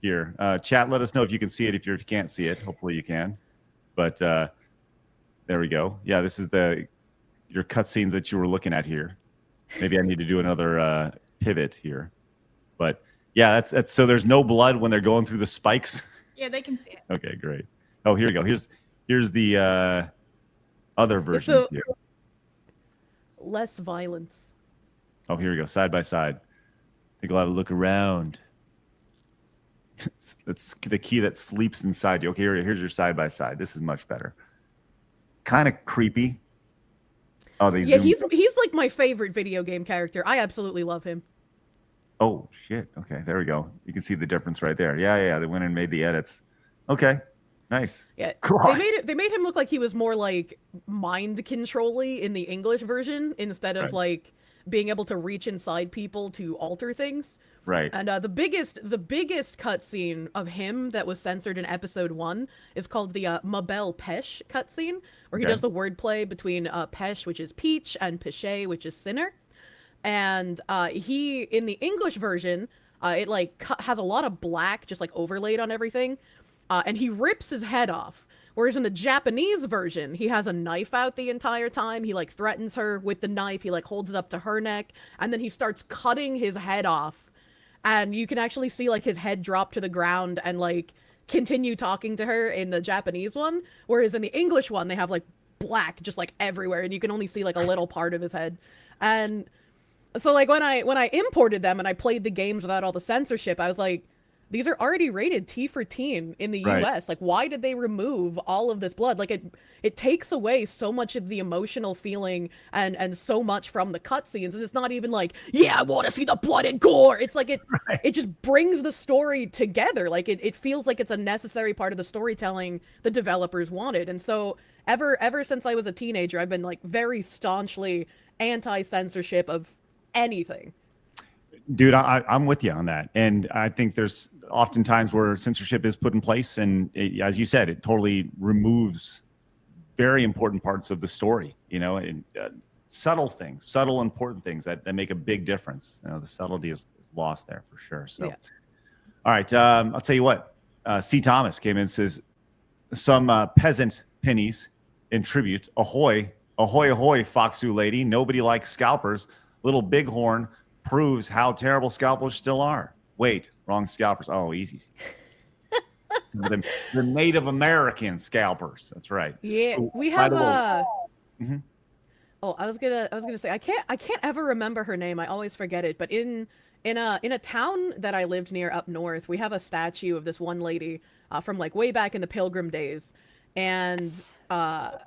here. Chat, let us know if you can see it. If you can't see it, hopefully you can. But there we go. Yeah, this is your cutscenes that you were looking at here. Maybe I need to do another pivot here. But yeah, that's so there's no blood when they're going through the spikes. Yeah, they can see it. Okay, great. Oh, here we go. Here's the other versions here. Less violence. Oh, here we go. Side by side. Take a lot of look around. That's the key that sleeps inside you. Okay, here's your side by side. This is much better. Kind of creepy. Oh, yeah, he's like my favorite video game character. I absolutely love him. Oh shit. Okay, there we go. You can see the difference right there. Yeah. They went and made the edits. Okay, nice. Yeah, Gosh. they made him look like he was more like mind control-y in the English version instead of like being able to reach inside people to alter things. Right. And the biggest cutscene of him that was censored in episode 1 is called the Mabel Pesh cutscene, where he does the wordplay between Pesh, which is peach, and Péché, which is sinner. And he, in the English version, it like has a lot of black just like overlaid on everything, and he rips his head off. Whereas in the Japanese version, he has a knife out the entire time. He like threatens her with the knife. He like holds it up to her neck, and then he starts cutting his head off. And you can actually see like his head drop to the ground and like continue talking to her in the Japanese one. Whereas in the English one, they have like black just like everywhere, and you can only see like a little part of his head. And so like when I imported them and I played the games without all the censorship, I was like, these are already rated T for teen in the US. Like, why did they remove all of this blood? Like, it takes away so much of the emotional feeling and so much from the cutscenes. And it's not even like, yeah, I want to see the blood and gore. It's like it just brings the story together. Like, it feels like it's a necessary part of the storytelling the developers wanted. And so ever since I was a teenager, I've been like very staunchly anti-censorship of anything. Dude, I'm with you on that. And I think there's oftentimes where censorship is put in place. And as you said, it totally removes very important parts of the story, you know, and subtle things, subtle, important things that make a big difference. You know, the subtlety is lost there for sure. So, yeah. All right. I'll tell you what, C. Thomas came in and says some peasant pennies in tribute. Ahoy, ahoy, ahoy, Foxu lady. Nobody likes scalpers. Little bighorn proves how terrible scalpers still are. Wait, wrong scalpers. Oh, easy. the Native American scalpers. That's right. Yeah, we have Oh, I was gonna say I can't ever remember her name. I always forget it. But in a town that I lived near up north, we have a statue of this one lady from like way back in the Pilgrim days, and her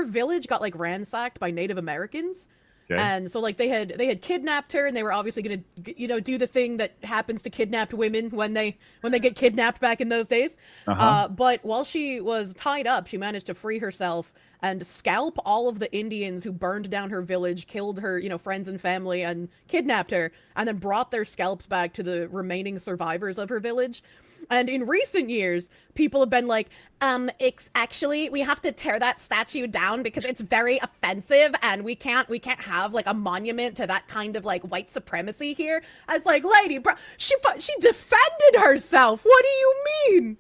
village got like ransacked by Native Americans. Okay. And so like they had kidnapped her, and they were obviously gonna, you know, do the thing that happens to kidnapped women when they get kidnapped back in those days. But while she was tied up, she managed to free herself and scalp all of the Indians who burned down her village, killed her, you know, friends and family, and kidnapped her, and then brought their scalps back to the remaining survivors of her village. And in recent years, people have been like, actually, we have to tear that statue down because it's very offensive, and we can't have like a monument to that kind of like white supremacy here. I was like, lady, bro, she defended herself. What do you mean?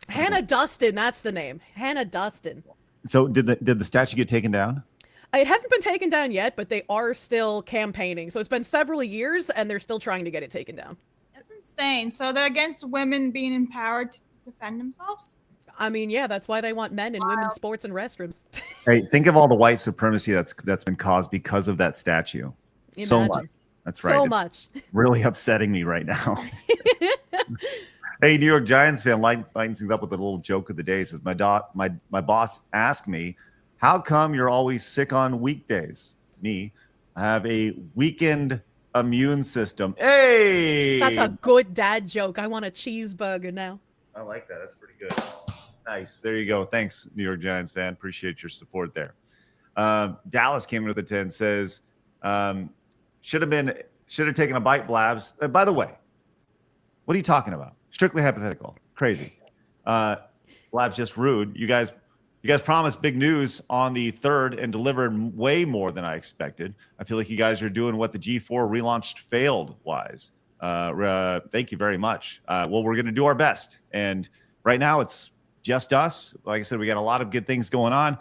Hannah Dustin, that's the name. Hannah Dustin. So did the statue get taken down? It hasn't been taken down yet, but they are still campaigning. So it's been several years, and they're still trying to get it taken down. Insane. So they're against women being empowered to defend themselves? I mean, yeah, that's why they want men in women's sports and restrooms. Hey, think of all the white supremacy that's been caused because of that statue. Imagine. So much. That's right. So much. Really upsetting me right now. Hey, New York Giants fan, lightens things up with a little joke of the day. Says my boss asked me, how come you're always sick on weekdays? Me, I have a weakened immune system. Hey, that's a good dad joke. I want a cheeseburger now. I like that. That's pretty good. Nice. There you go. Thanks, New York Giants fan. Appreciate your support there. Dallas came in with a 10. Says should have taken a bite, Blabs. By the way, what are you talking about? Strictly hypothetical. Crazy. Blabs, just rude. You guys You guys promised big news on the 3rd and delivered way more than I expected. I feel like you guys are doing what the G4 relaunched failed wise. Thank you very much. Well, we're going to do our best. And right now it's just us. Like I said, we got a lot of good things going on.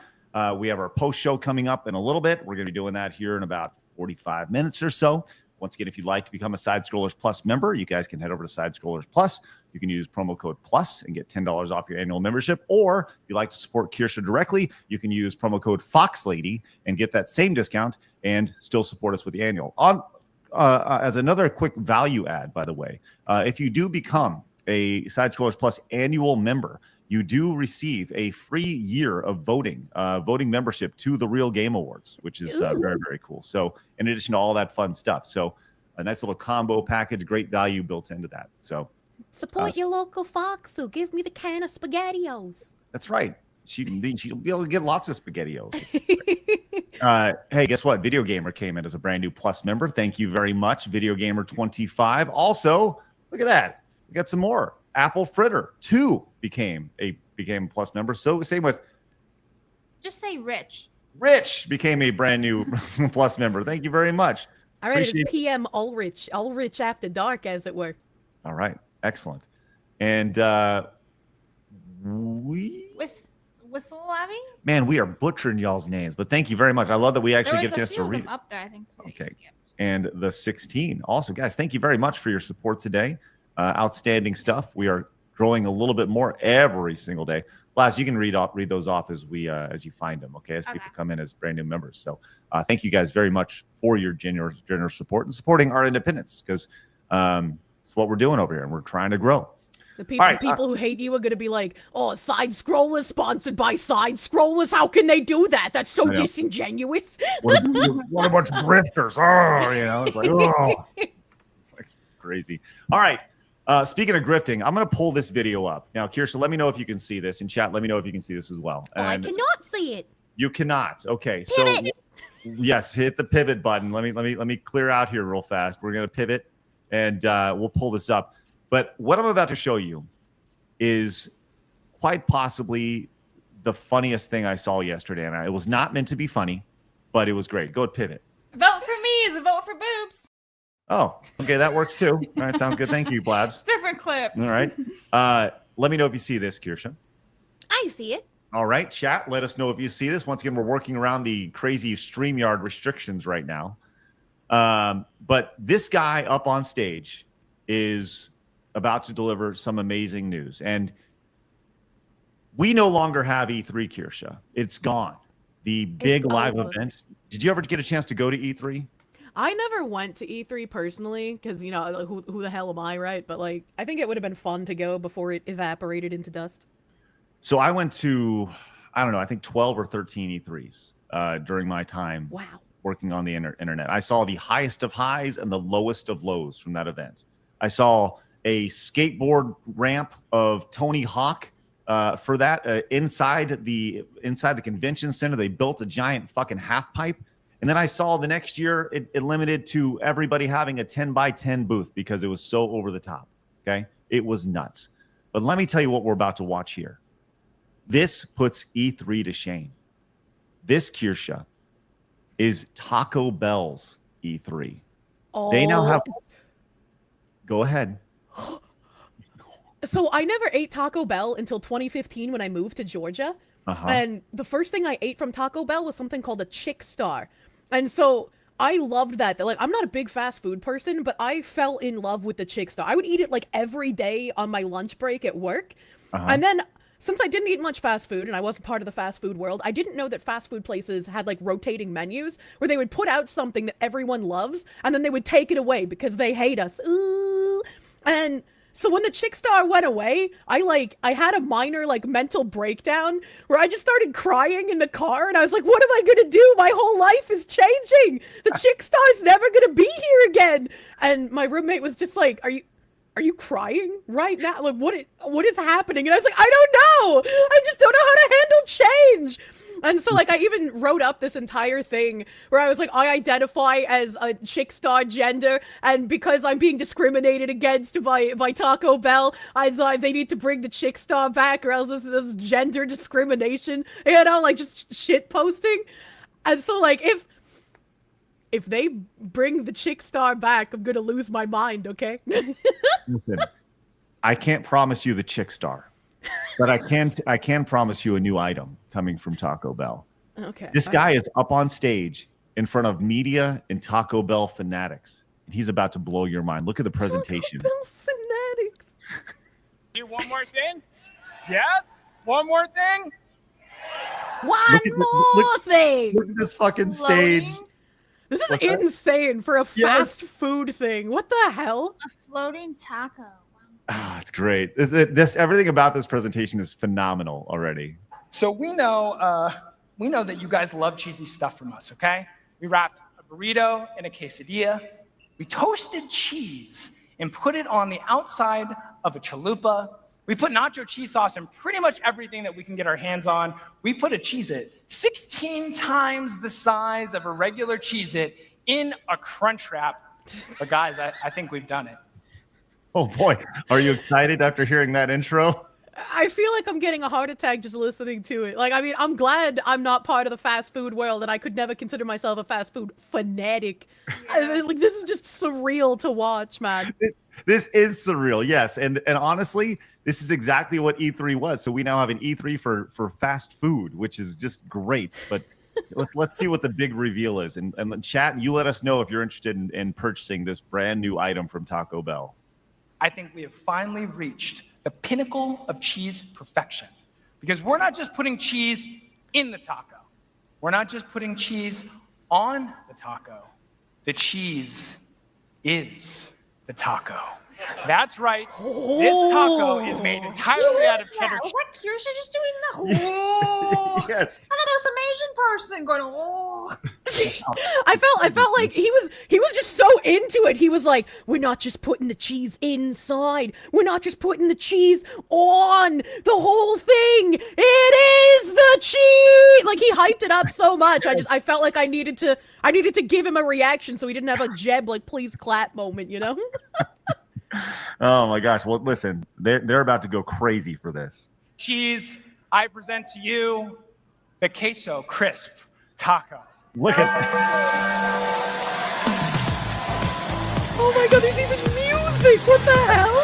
We have our post show coming up in a little bit. We're going to be doing that here in about 45 minutes or so. Once again, if you'd like to become a Side Scrollers Plus member, you guys can head over to Side Scrollers Plus. You can use promo code PLUS and get $10 off your annual membership. Or if you'd like to support Kirsche directly, you can use promo code FOXLADY and get that same discount and still support us with the annual. As another quick value add, by the way, if you do become a Side Scrollers Plus annual member, you do receive a free year of voting membership to the Real Game Awards, which is very, very cool. So in addition to all that fun stuff. So a nice little combo package, great value built into that. So support your local Fox who give me the can of SpaghettiOs. That's right. She'll be able to get lots of SpaghettiOs. Hey, guess what? Video Gamer came in as a brand new Plus member. Thank you very much, Video Gamer 25. Also, look at that. We got some more. Apple Fritter 2 became a Plus member. So same with Just say Rich. Rich became a brand new Plus member. Thank you very much. All right, it's PM Ulrich after dark, as it were. All right, excellent. And Whistle Abby? Man, we are butchering y'all's names, but thank you very much. I love that we actually get a chance to read it. Up there, I think. Okay. And the 16. Also, guys, thank you very much for your support today. Outstanding stuff. We are growing a little bit more every single day. Blabs, you can read those off as you find them, okay? As people come in as brand new members. So thank you guys very much for your generous support and supporting our independence, because it's what we're doing over here, and we're trying to grow. The people who hate you are going to be like, oh, Side Scrollers sponsored by Side Scrollers. How can they do that? That's so disingenuous. What a bunch of grifters. Oh, it's like, oh. It's like crazy. All right. Speaking of grifting, I'm going to pull this video up. Now, Kirsche, let me know if you can see this. In chat, let me know if you can see this as well. Oh, I cannot see it. You cannot. Okay. Pivot. So, yes, hit the pivot button. Let me clear out here real fast. We're going to pivot, and we'll pull this up. But what I'm about to show you is quite possibly the funniest thing I saw yesterday. And it was not meant to be funny, but it was great. Go ahead, pivot. Vote for me is a vote for boobs. Oh, okay. That works too. All right. Sounds good. Thank you, Blabs. Different clip. All right. Let me know if you see this, Kirsche. I see it. All right. Chat, let us know if you see this. Once again, we're working around the crazy StreamYard restrictions right now. But this guy up on stage is about to deliver some amazing news. And we no longer have E3, Kirsche. It's gone. The big live events. Did you ever get a chance to go to E3? I never went to E3 personally, because, who the hell am I, right? But, I think it would have been fun to go before it evaporated into dust. So I went to, I don't know, I think 12 or 13 E3s during my time working on the internet. I saw the highest of highs and the lowest of lows from that event. I saw a skateboard ramp of Tony Hawk for that inside the convention center. They built a giant fucking half pipe. And then I saw the next year it limited to everybody having a 10x10 booth because it was so over the top. Okay. It was nuts. But let me tell you what we're about to watch here. This puts E3 to shame. This, Kirsche, is Taco Bell's E3. Oh. They now have. Go ahead. So I never ate Taco Bell until 2015 when I moved to Georgia. And the first thing I ate from Taco Bell was something called a Chick Star. And so I loved that. I'm not a big fast food person, but I fell in love with the Chick Star. I would eat it every day on my lunch break at work. And then since I didn't eat much fast food and I wasn't part of the fast food world, I didn't know that fast food places had rotating menus where they would put out something that everyone loves and then they would take it away because they hate us. Ooh. And so when the Chick Star went away, I had a minor mental breakdown where I just started crying in the car and I was like, what am I going to do? My whole life is changing. The Chick Star's never going to be here again. And my roommate was just like, are you are you crying right now? Like, what is happening? And I was like, I don't know. I just don't know how to handle change. And so, like, I even wrote up this entire thing where I was like, I identify as a chick star gender, and because I'm being discriminated against by Taco Bell, I thought they need to bring the chick star back, or else this is gender discrimination, you know, like, just shit posting. And so, like, if they bring the chick star back, I'm gonna lose my mind, okay? Listen, I can't promise you the chick star, but I can promise you a new item coming from Taco Bell. Okay. This guy is up on stage in front of media and Taco Bell fanatics. And he's about to blow your mind. Look at the presentation. Taco Bell fanatics. Do one more thing? Yes? One more thing? One more thing! Look at this fucking stage. This is insane for a fast food thing. What the hell? A floating taco. Ah, it's great. This everything about this presentation is phenomenal already. So we know that you guys love cheesy stuff from us, okay? We wrapped a burrito in a quesadilla. We toasted cheese and put it on the outside of a chalupa. We put nacho cheese sauce in pretty much everything that we can get our hands on. We put a Cheez-It 16 times the size of a regular Cheez-It in a Crunch Wrap. But guys, I think we've done it. Oh boy, are you excited after hearing that intro? I feel like I'm getting a heart attack just listening to it. Like, I mean, I'm glad I'm not part of the fast food world, and I could never consider myself a fast food fanatic. Like, this is just surreal to watch, man. This is surreal, yes. And honestly, this is exactly what E3 was. So we now have an E3 for fast food, which is just great. But let's see what the big reveal is. And chat, you let us know if you're interested in purchasing this brand new item from Taco Bell. I think we have finally reached the pinnacle of cheese perfection. Because we're not just putting cheese in the taco. We're not just putting cheese on the taco. The cheese is the taco. That's right. This taco is made entirely out of cheddar cheese. What Kirsche just doing the oh. Yes. I thought there was some Asian person going, oh. I felt like he was just so into it. He was like, we're not just putting the cheese inside. We're not just putting the cheese on the whole thing. It is the cheese. Like, he hyped it up so much. I felt like I needed to give him a reaction so he didn't have a Jeb like please clap moment, you know? Oh my gosh. Well, listen, they're about to go crazy for this. Cheese, I present to you the queso crisp taco. Look at this. Oh my god, there's even music! What the hell?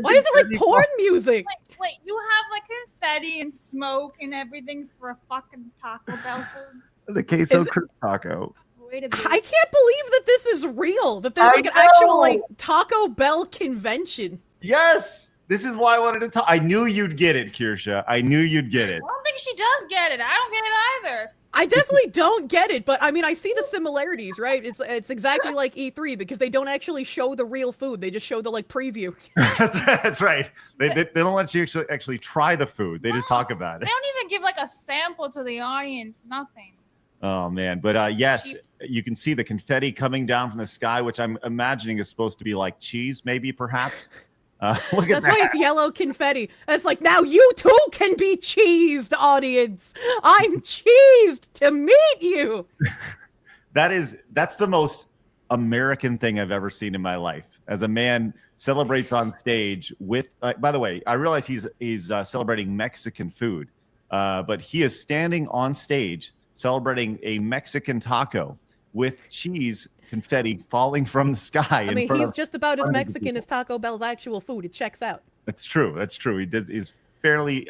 Why is it like porn music? Wait, you have like confetti and smoke and everything for a fucking Taco Bell food? The queso crisp taco. I can't believe that this is real. That there's like an actual like Taco Bell convention. Yes. This is why I wanted to talk. I knew you'd get it, Kirsche. I knew you'd get it. I don't think she does get it. I don't get it either. I definitely don't get it, but I mean, I see the similarities, right? It's exactly like E3 because they don't actually show the real food; they just show the like preview. That's right. They don't let you actually try the food. They just talk about it. They don't even give like a sample to the audience. Nothing. Oh man, but yes, you can see the confetti coming down from the sky, which I'm imagining is supposed to be like cheese, maybe perhaps. Look at That's why it's yellow confetti. It's like, now you too can be cheesed, audience. I'm cheesed to meet you. That's the most American thing I've ever seen in my life. As a man celebrates on stage with, by the way, I realize he's celebrating Mexican food, but he is standing on stage celebrating a Mexican taco with cheese confetti falling from the sky. I mean, he's just about as Mexican as Taco Bell's actual food. It checks out. That's true. That's true. He's fairly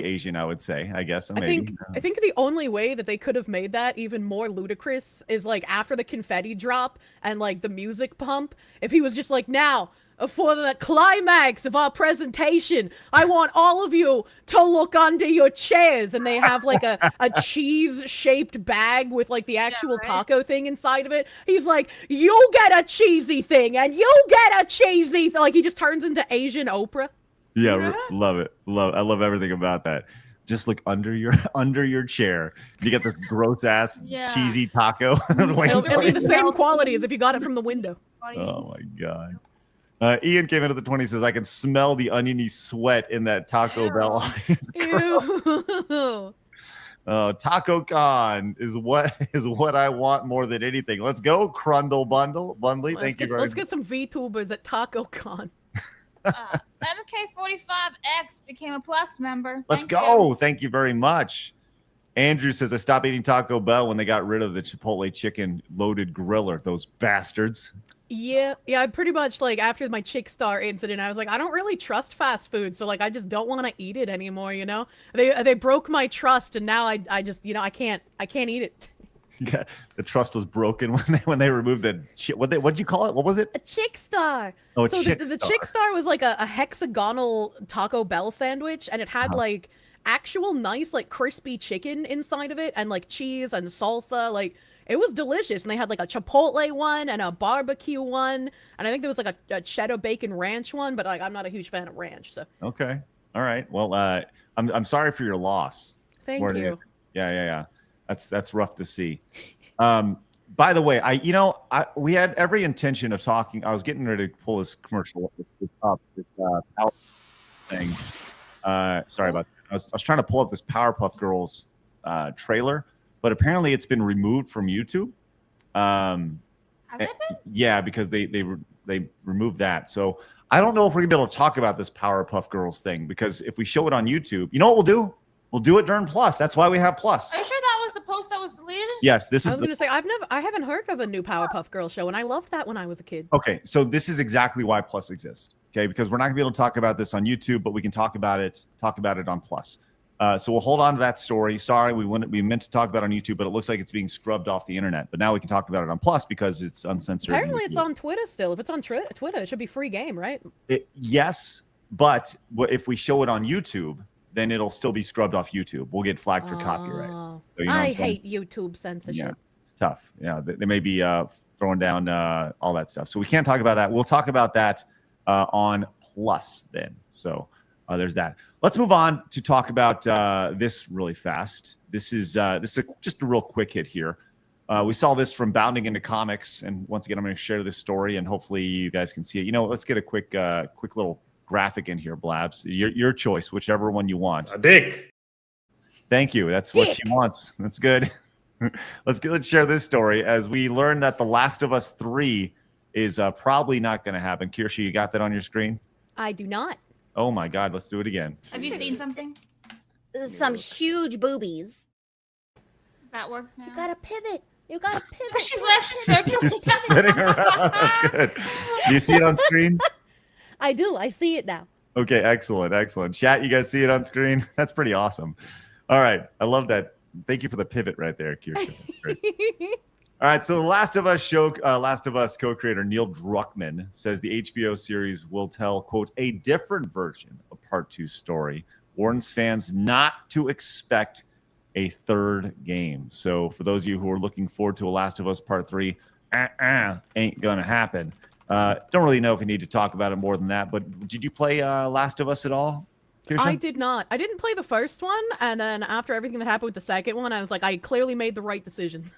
Asian, I would say. I guess. I think the only way that they could have made that even more ludicrous is like after the confetti drop and like the music pump. If he was just like, now for the climax of our presentation, I want all of you to look under your chairs, and they have like a cheese-shaped bag with like the actual taco thing inside of it. He's like, you get a cheesy thing, and you get a cheesy thing. Like, he just turns into Asian Oprah. Yeah, love it. I love everything about that. Just look under your chair. You get this gross ass cheesy taco. It'll be the same quality as if you got it from the window. audience. Oh my god. Ian came into the 20, says I can smell the oniony sweat in that Taco Bell audience. Ew. Taco Con is what I want more than anything. Let's go, Crundle Bundley. Thank you very much. Let's get some VTubers at Taco Con. MK45X became a Plus member. Let's Thank go. you. Thank you very much. Andrew says I stopped eating Taco Bell when they got rid of the Chipotle chicken loaded griller. Those bastards. Yeah, I pretty much like after my Chick Star incident, I was like, I don't really trust fast food, so like I just don't want to eat it anymore. You know, they broke my trust, and now I just I can't eat it. Yeah, the trust was broken when they removed the what'd you call it? What was it? A Chick Star. Oh, so Chick the Star. Chick Star was like a hexagonal Taco Bell sandwich, and it had like actual nice like crispy chicken inside of it, and like cheese and salsa. Like it was delicious, and they had like a Chipotle one and a barbecue one, and I think there was like a cheddar bacon ranch one, but like I'm not a huge fan of ranch, so. Okay, all right. Well, I'm sorry for your loss. Thank you. Yeah. That's rough to see. By the way, we had every intention of talking. I was getting ready to pull this commercial up, this Power thing. Sorry about that. I was trying to pull up this Powerpuff Girls trailer, but apparently it's been removed from YouTube. Has it been? Yeah, because they removed that. So I don't know if we're gonna be able to talk about this Powerpuff Girls thing, because if we show it on YouTube, you know what we'll do? We'll do it during Plus. That's why we have Plus. Are you sure that was the post that was deleted? Yes, this is. I was gonna say I haven't heard of a new Powerpuff Girl show, and I loved that when I was a kid. Okay, so this is exactly why Plus exists. Okay, because we're not gonna be able to talk about this on YouTube, but we can talk about it on Plus. So we'll hold on to that story. Sorry, we meant to talk about it on YouTube, but it looks like it's being scrubbed off the internet. But now we can talk about it on Plus because it's uncensored. Apparently, it's on Twitter still. If it's on Twitter, it should be free game, right? Yes, but if we show it on YouTube, then it'll still be scrubbed off YouTube. We'll get flagged for copyright. So, you know I hate YouTube censorship. Yeah, it's tough. Yeah, they may be throwing down all that stuff. So we can't talk about that. We'll talk about that on Plus then. So there's that. Let's move on to talk about this really fast. This is just a real quick hit here. We saw this from Bounding into Comics, and once again, I'm going to share this story, and hopefully you guys can see it. Let's get a quick little graphic in here, Blabs. Your choice, whichever one you want. A dick. Thank you. That's what she wants. That's good. Let's share this story as we learn that The Last of Us 3 is probably not going to happen. Kirsche, you got that on your screen? I do not. Oh my God, let's do it again. Have you seen something? Some huge boobies. Does that work now? You gotta pivot. You gotta pivot. She's left circles. She's spinning around. That's good. Do you see it on screen? I do. I see it now. Okay, excellent. Chat, you guys see it on screen? That's pretty awesome. All right, I love that. Thank you for the pivot right there, Kirsche. All right, so the Last of Us co-creator Neil Druckmann says the HBO series will tell, quote, a different version of Part 2 story, warns fans not to expect a third game. So for those of you who are looking forward to a Last of Us Part 3, ain't gonna happen. Don't really know if we need to talk about it more than that, but did you play Last of Us at all, Kirsche? I did not. I didn't play the first one, and then after everything that happened with the second one, I was like, I clearly made the right decision.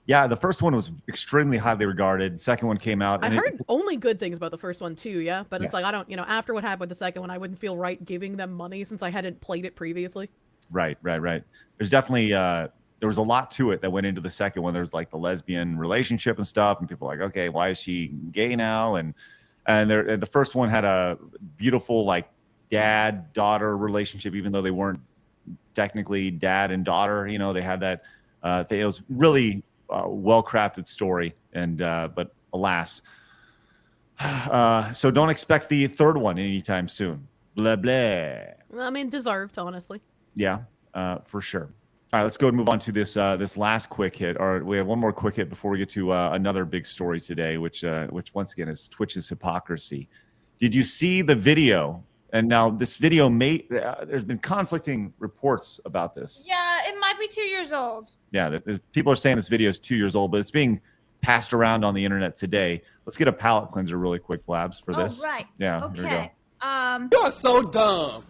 Yeah, the first one was extremely highly regarded. The second one came out. I heard only good things about the first one too, yeah? But it's Yes. like, I don't, after what happened with the second one, I wouldn't feel right giving them money since I hadn't played it previously. Right. There's definitely, there was a lot to it that went into the second one. There's like the lesbian relationship and stuff, and people are like, okay, why is she gay now? And the first one had a beautiful like dad-daughter relationship, even though they weren't technically dad and daughter. They had that, it was really well-crafted story, and but alas, so don't expect the third one anytime soon. Blah blah. I mean, deserved, honestly. Yeah, for sure. All right, let's go and move on to this last quick hit. Or we have one more quick hit before we get to another big story today, which once again is Twitch's Hypocrisy. Did you see the video? And now this video there's been conflicting reports about this. Yeah, it might be 2 years old. Yeah, people are saying this video is 2 years old, but it's being passed around on the internet today. Let's get a palate cleanser really quick, Blabs, for this. Oh, right. Yeah, Okay. here we go. You're so dumb.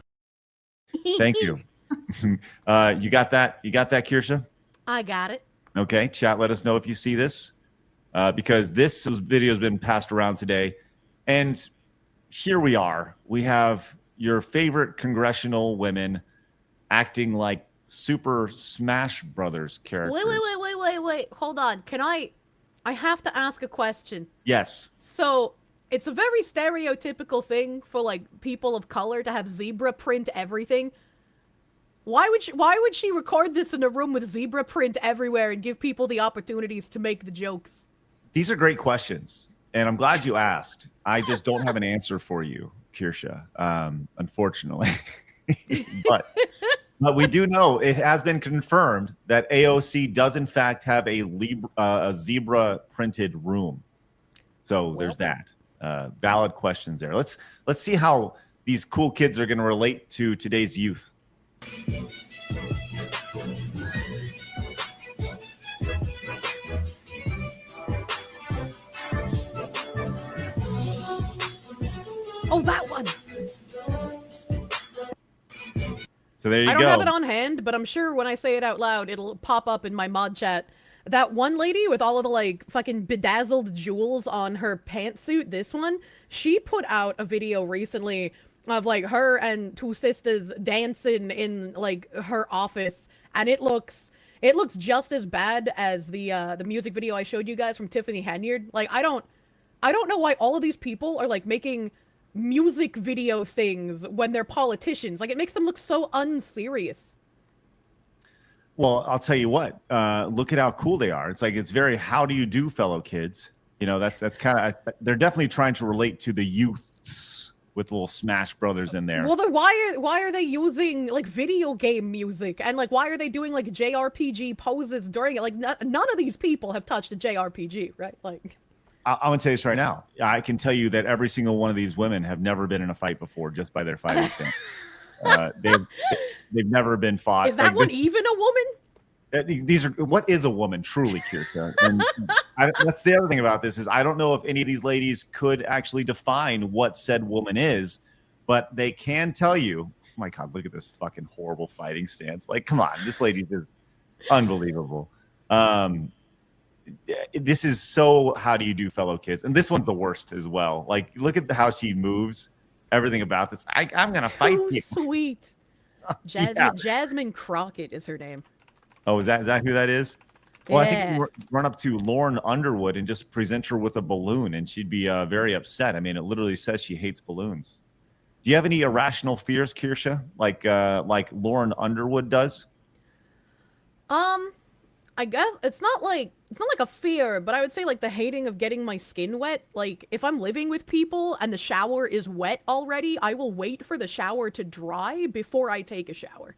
Thank you. You got that? You got that, Kirsche? I got it. Okay, chat, let us know if you see this. because this video has been passed around today. And here we are. We have your favorite congressional women acting like Super Smash Brothers characters. Wait. Hold on. I have to ask a question. Yes. So, it's a very stereotypical thing for, like, people of color to have zebra print everything. Why would she record this in a room with zebra print everywhere and give people the opportunities to make the jokes? These are great questions, and I'm glad you asked. I just don't have an answer for you, Kirsche, unfortunately. but we do know it has been confirmed that AOC does in fact have a zebra printed room. So there's that. Valid questions there. Let's see how these cool kids are going to relate to today's youth. Oh, that one. So there you go. I don't have it on hand, but I'm sure when I say it out loud, it'll pop up in my mod chat. That one lady with all of the, like, fucking bedazzled jewels on her pantsuit, this one, she put out a video recently of, like, her and two sisters dancing in, like, her office, and it looks just as bad as the music video I showed you guys from Tiffany Henyard. Like, I don't know why all of these people are, like, making music video things when they're politicians. Like, it makes them look so unserious. Well, I'll tell you what. Look at how cool they are. It's like, it's very how do you do, fellow kids. You know, that's kind of, they're definitely trying to relate to the youths with little Smash Brothers in there. Well, then why are they using, like, video game music, and, like, why are they doing, like, JRPG poses during it? Like, none of these people have touched a JRPG, right? Like, I'm gonna tell you this right now. I can tell you that every single one of these women have never been in a fight before, just by their fighting stance. They've never been fought. Is that one even a woman? These are, what is a woman truly, Kirsche? And that's the other thing about this is I don't know if any of these ladies could actually define what said woman is, but they can tell you. Oh my God, look at this fucking horrible fighting stance. Like, come on, this lady is unbelievable. This is so how do you do, fellow kids? And this one's the worst as well. Like, look at how she moves. Everything about this. I'm gonna fight you. Sweet. Jasmine Crockett is her name. Oh, is that who that is? Well, Yeah. I think you run up to Lauren Underwood and just present her with a balloon, and she'd be very upset. I mean, it literally says she hates balloons. Do you have any irrational fears, Kirsche, like Lauren Underwood does? I guess it's not like a fear, but I would say, like, the hating of getting my skin wet. Like, if I'm living with people and the shower is wet already, I will wait for the shower to dry before I take a shower.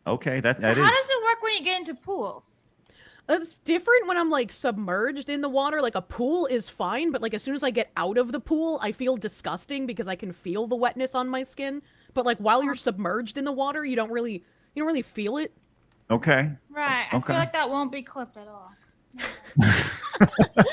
Okay, that How is. does it work when you get into pools? It's different when I'm, like, submerged in the water. Like, a pool is fine, but, like, as soon as I get out of the pool, I feel disgusting because I can feel the wetness on my skin. But, like, while you're submerged in the water, you don't really feel it. Okay. Right. I Okay. feel like that won't be clipped at all.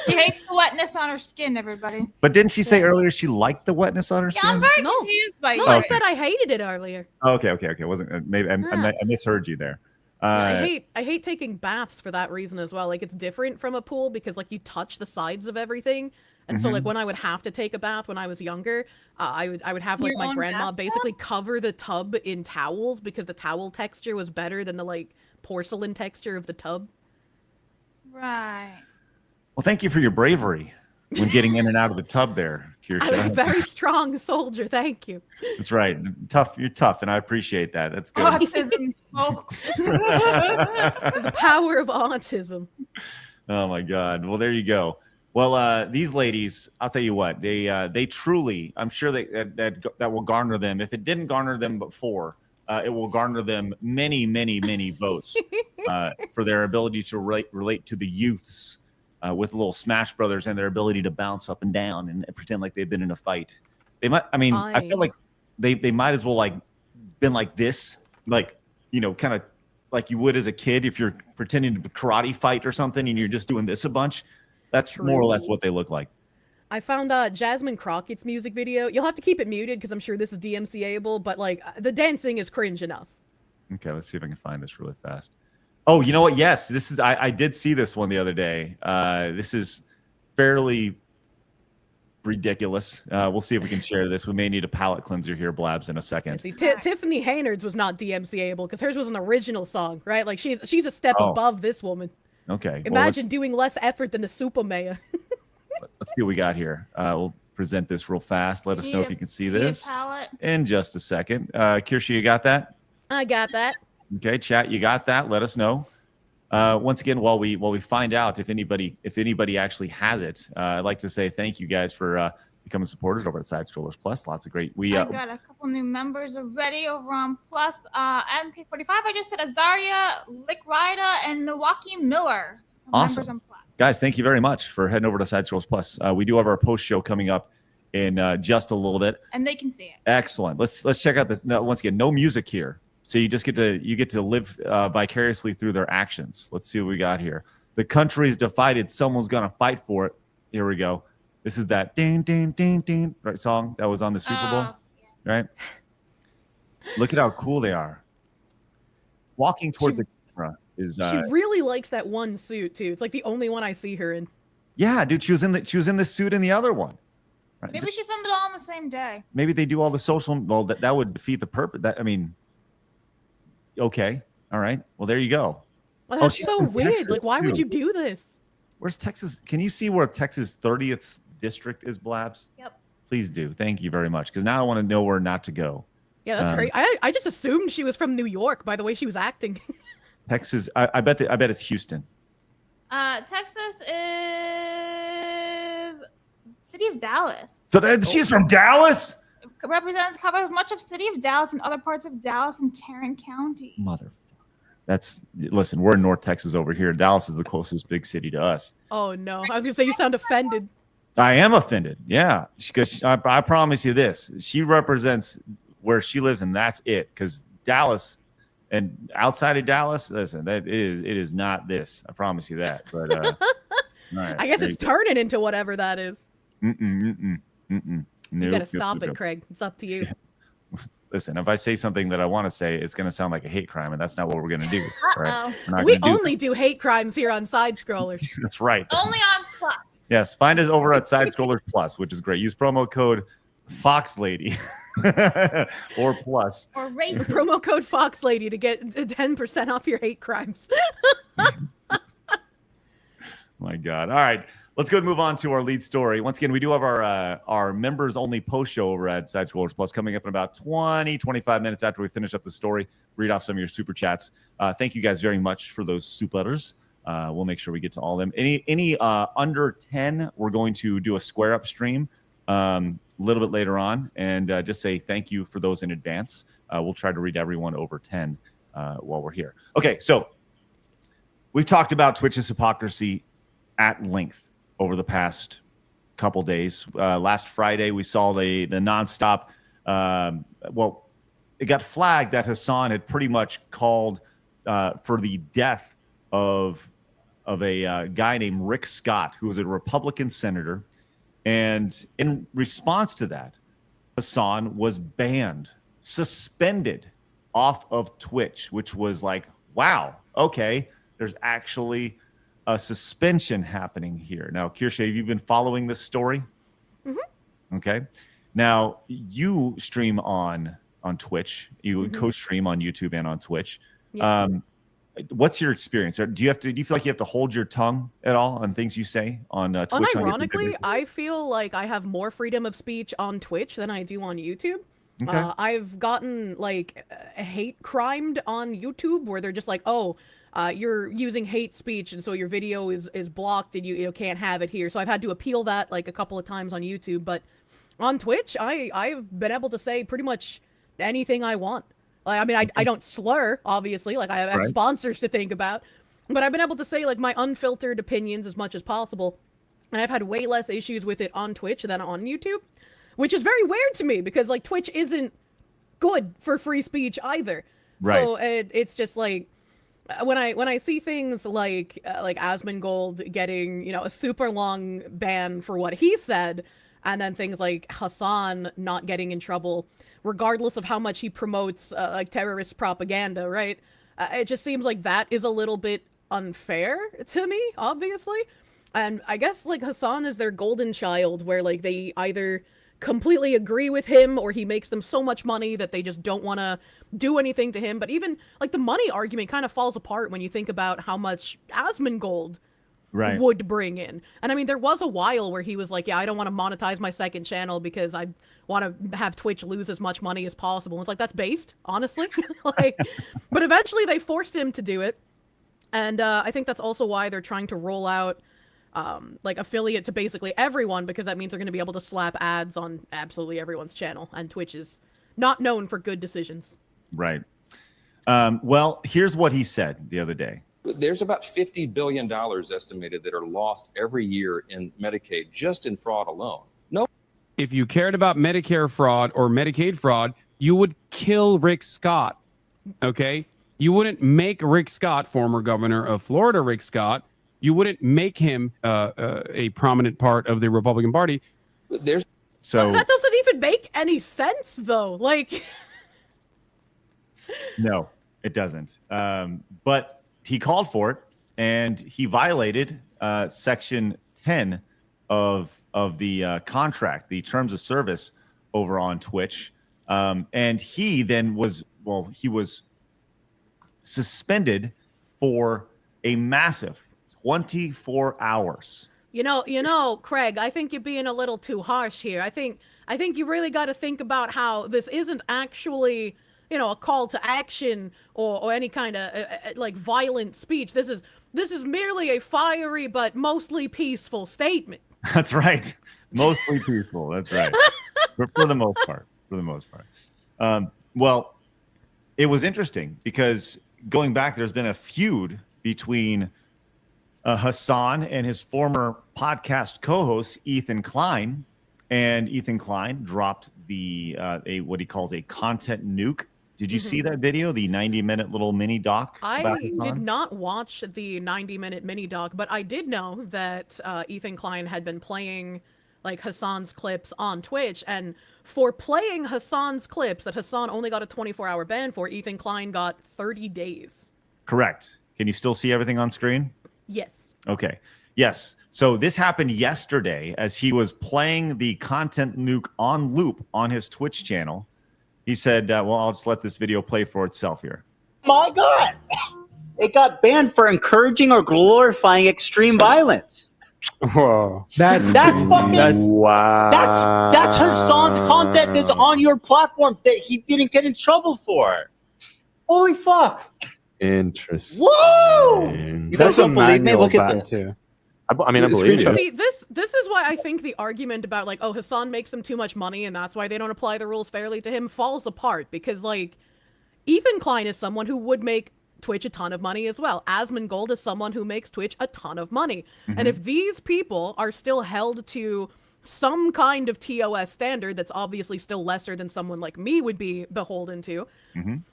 She hates the wetness on her skin, everybody. But didn't she say earlier she liked the wetness on her Yeah, skin? I'm very confused by you. No, I said I hated it earlier. Okay. Wasn't maybe I misheard you there. I hate taking baths for that reason as well. Like, it's different from a pool because, like, you touch the sides of everything. And so, like, when I would have to take a bath when I was younger, I would have, like, Your my own grandma bathtub? basically cover the tub in towels because the towel texture was better than the, like, porcelain texture of the tub. Right. Well, thank you for your bravery when getting in and out of the tub there, Kirsche. I was a very strong soldier, thank you. That's right. Tough. You're tough, and I appreciate that. That's good. Autism, folks. The power of autism. Oh my God. Well, there you go. Well, these ladies, I'll tell you what, they truly, I'm sure that will garner them. If it didn't garner them before, it will garner them many, many, many votes for their ability to relate to the youths with little Smash Brothers and their ability to bounce up and down and pretend like they've been in a fight. They might. I mean, I feel like they might as well like been like this, like, you know, kind of like you would as a kid if you're pretending to karate fight or something and you're just doing this a bunch. That's more or less what they look like. I found Jasmine Crockett's music video. You'll have to keep it muted because I'm sure this is DMCA-able, but, like, the dancing is cringe enough. Okay, let's see if I can find this really fast. Oh, you know what? Yes, this is. I did see this one the other day. This is fairly ridiculous. We'll see if we can share this. We may need a palate cleanser here, Blabs, in a second. See, Tiffany Haynard's was not DMCA-able because hers was an original song, right? Like she's a step Oh. above this woman. Okay. Imagine doing less effort than the Super Mayor. Let's see what we got here. We'll present this real fast. Let us know if you can see this in just a second. Kirsche, you got that? I got that. Okay, chat, you got that? Let us know. Once again, while we find out if anybody actually has it, I'd like to say thank you guys for becoming supporters over at Side Scrollers Plus. Lots of great. I got a couple new members already over on Plus. MK45. I just said Azaria, Lick Rida, and Milwaukee Miller. Members Awesome. on Plus. Guys, thank you very much for heading over to Side Scrolls Plus. We do have our post show coming up in just a little bit. And they can see it. Excellent. Let's check out this. No, once again, no music here, so you just get to live vicariously through their actions. Let's see what we got here. The country is divided. Someone's gonna fight for it. Here we go. This is that ding ding ding ding right song that was on the Super Bowl, right? Look at how cool they are. Walking towards the camera is. She really likes that one suit too. It's like the only one I see her in. Yeah, dude, she was in the suit in the other one. Right. Maybe she filmed it all on the same day. Maybe they do all the social. Well, that would defeat the purpose. That, I mean, okay, all right. Well, there you go. Well, that's she's so from weird. Texas, Like, why would too. you do this? Where's Texas? Can you see where Texas 30th district is, Blabs? Yep. Please do. Thank you very much. Because now I want to know where not to go. Yeah, that's great. I just assumed she was from New York by the way she was acting. Texas. I bet it's Houston. Texas is city of Dallas. So she's from Dallas. Covers much of city of Dallas and other parts of Dallas and Tarrant County. Listen, we're in North Texas over here. Dallas is the closest big city to us. Oh no, I was gonna say you sound offended. I am offended. Yeah, because I promise you this: she represents where she lives, and that's it. Because Dallas and outside of Dallas, listen, it is not this. I promise you that. But all right, I guess it's turning into whatever that is. You gotta stop it, Craig. It's up to you. Listen, if I say something that I want to say, it's going to sound like a hate crime, and that's not what we're going to do. Right? We only do hate crimes here on Side Scrollers. That's right. Only on Plus. Yes, find us over at Side Scrollers Plus, which is great. Use promo code FoxLady or Plus. Or race. Promo code FoxLady to get 10% off your hate crimes. My God. All right. Let's go and move on to our lead story. Once again, we do have our members-only post show over at Side Scrollers Plus coming up in about 25 minutes after we finish up the story. Read off some of your super chats. Thank you guys very much for those supers. We'll make sure we get to all of them. Any under 10, we're going to do a square up stream a little bit later on, and just say thank you for those in advance. We'll try to read everyone over 10 while we're here. Okay, so we've talked about Twitch's hypocrisy at length over the past couple days. Last Friday, we saw the nonstop. It got flagged that Hasan had pretty much called for the death of a guy named Rick Scott, who was a Republican senator. And in response to that, Hasan was banned, suspended off of Twitch, which was like, wow, okay, there's actually a suspension happening here. Now, Kirsche, have you been following this story? Mm-hmm. Okay. Now, you stream on Twitch. You co-stream on YouTube and on Twitch. Yeah. What's your experience? Do you feel like you have to hold your tongue at all on things you say on Twitch? Unironically, I feel like I have more freedom of speech on Twitch than I do on YouTube. Okay. I've gotten like hate crimed on YouTube where they're just like, oh, you're using hate speech and so your video is blocked and you can't have it here. So I've had to appeal that like a couple of times on YouTube, but on Twitch I've been able to say pretty much anything I want. Like, I mean, I don't slur, obviously, like I have sponsors to think about, but I've been able to say like my unfiltered opinions as much as possible, and I've had way less issues with it on Twitch than on YouTube, which is very weird to me because like Twitch isn't good for free speech either. Right. So it's just like when I see things like Asmongold getting a super long ban for what he said, and then things like Hasan not getting in trouble regardless of how much he promotes like terrorist propaganda, right? It just seems like that is a little bit unfair to me, obviously. And I guess like Hasan is their golden child, where like they either completely agree with him or he makes them so much money that they just don't want to do anything to him. But even like the money argument kind of falls apart when you think about how much Asmongold would bring in. And I mean, there was a while where he was like, yeah, I don't want to monetize my second channel because I want to have Twitch lose as much money as possible. And it's like, that's based, honestly. Like, but eventually they forced him to do it. And I think that's also why they're trying to roll out like affiliate to basically everyone, because that means they're going to be able to slap ads on absolutely everyone's channel. And Twitch is not known for good decisions. Right. Well, here's what he said the other day. There's about $50 billion estimated that are lost every year in Medicaid, just in fraud alone. No. If you cared about Medicare fraud or Medicaid fraud, you would kill Rick Scott. Okay? You wouldn't make Rick Scott, former governor of Florida, Rick Scott, you wouldn't make him a prominent part of the Republican Party. There's But that doesn't even make any sense, though. Like, no, it doesn't. But he called for it, and he violated Section 10 of the contract, the terms of service over on Twitch. And he then was suspended for a massive 24 hours. You know, Craig, I think you're being a little too harsh here. I think you really got to think about how this isn't actually, a call to action or any kind of like violent speech. This is merely a fiery but mostly peaceful statement. That's right. Mostly peaceful. That's right. for the most part. Well, it was interesting because going back, there's been a feud between Hasan and his former podcast co-host Ethan Klein, and Ethan Klein dropped what he calls a content nuke. Did you see that video, the 90-minute little mini doc? I did not watch the 90-minute mini doc, but I did know that Ethan Klein had been playing like Hasan's clips on Twitch, and for playing Hasan's clips that Hasan only got a 24-hour ban for, Ethan Klein got 30 days. Correct. Can you still see everything on screen? Yes. Okay. Yes. So this happened yesterday as he was playing the content nuke on loop on his Twitch channel. He said, well, I'll just let this video play for itself here. My God. It got banned for encouraging or glorifying extreme violence. Whoa. That's fucking wow. That's Hasan's content that's on your platform that he didn't get in trouble for. Holy fuck. Interesting. Whoa! You guys don't believe me? Look at this. Too. I believe you. See, this is why I think the argument about like, oh, Hasan makes them too much money and that's why they don't apply the rules fairly to him falls apart, because like Ethan Klein is someone who would make Twitch a ton of money as well. Asmongold is someone who makes Twitch a ton of money. And if these people are still held to some kind of TOS standard that's obviously still lesser than someone like me would be beholden to,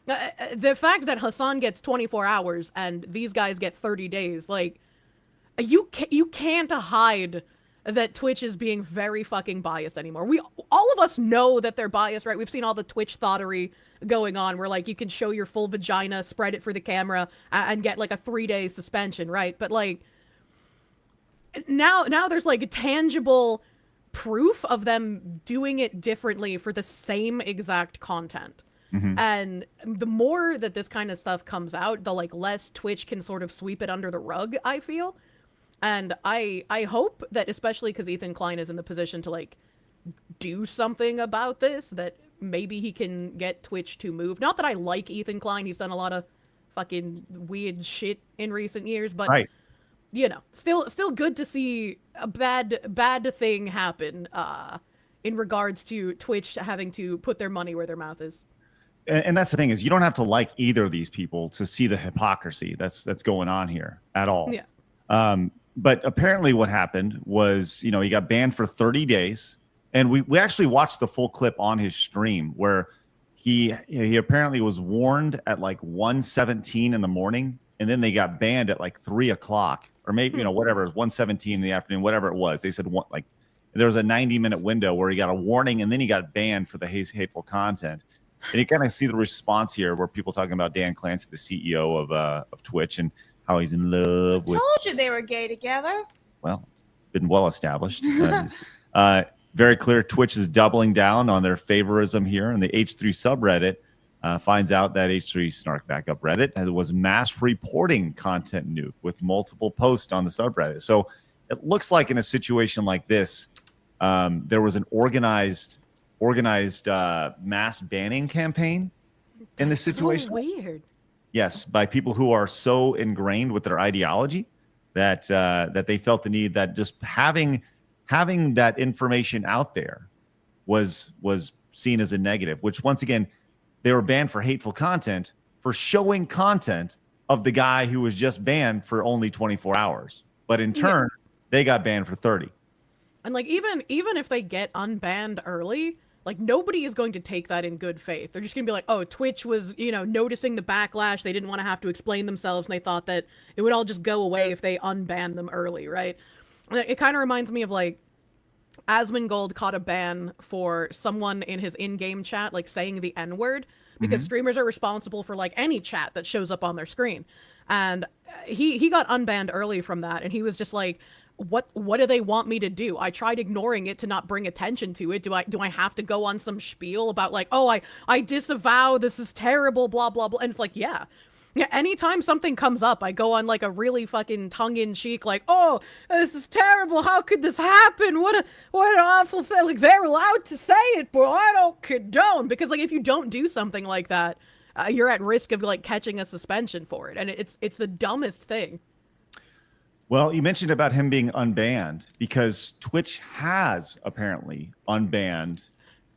the fact that Hasan gets 24 hours and these guys get 30 days, like, you can't hide that Twitch is being very fucking biased anymore. All of us know that they're biased, right? We've seen all the Twitch thottery going on where like you can show your full vagina, spread it for the camera, and get like a 3-day suspension, right? But like now there's like a tangible proof of them doing it differently for the same exact content. And the more that this kind of stuff comes out, the like less Twitch can sort of sweep it under the rug, I feel. And I hope that, especially because Ethan Klein is in the position to like do something about this, that maybe he can get Twitch to move. Not that I like Ethan Klein, he's done a lot of fucking weird shit in recent years, but still good to see a bad thing happen in regards to Twitch having to put their money where their mouth is. And that's the thing, is you don't have to like either of these people to see the hypocrisy that's going on here at all. Yeah. But apparently what happened was, he got banned for 30 days. And we actually watched the full clip on his stream where he apparently was warned at like 1:17 in the morning. And then they got banned at like 3 o'clock or maybe, whatever, it was 1:17 in the afternoon, whatever it was. They said there was a 90-minute window where he got a warning and then he got banned for the hateful content. And you kind of see the response here where people talking about Dan Clancy, the CEO of Twitch, and how he's in love with... Told you they were gay together. well, it's been well established. Very clear. Twitch is doubling down on their favorism here, and the H3 subreddit finds out that H3 Snark Backup Reddit was mass reporting content nuke with multiple posts on the subreddit. So it looks like in a situation like this, there was an organized mass banning campaign in this situation. So weird. Yes, by people who are so ingrained with their ideology that that they felt the need that just having that information out there was seen as a negative, which once again, they were banned for hateful content, for showing content of the guy who was just banned for only 24 hours. But in turn, they got banned for 30. And like even if they get unbanned early, like nobody is going to take that in good faith. They're just gonna be like, oh, Twitch was, noticing the backlash. They didn't want to have to explain themselves, and they thought that it would all just go away if they unbanned them early, right? It kind of reminds me of like Asmongold caught a ban for someone in his in-game chat like saying the N-word, because streamers are responsible for like any chat that shows up on their screen. And he got unbanned early from that, and he was just like, what do they want me to do? I tried ignoring it to not bring attention to it. Do I have to go on some spiel about like, oh, I disavow, this is terrible, blah blah blah? And it's like, yeah, anytime something comes up, I go on like a really fucking tongue-in-cheek, like, oh, this is terrible, how could this happen, what an awful thing. Like, they're allowed to say it, but I don't condone. Because like if you don't do something like that, you're at risk of like catching a suspension for it, and it's the dumbest thing. Well, you mentioned about him being unbanned, because Twitch has apparently unbanned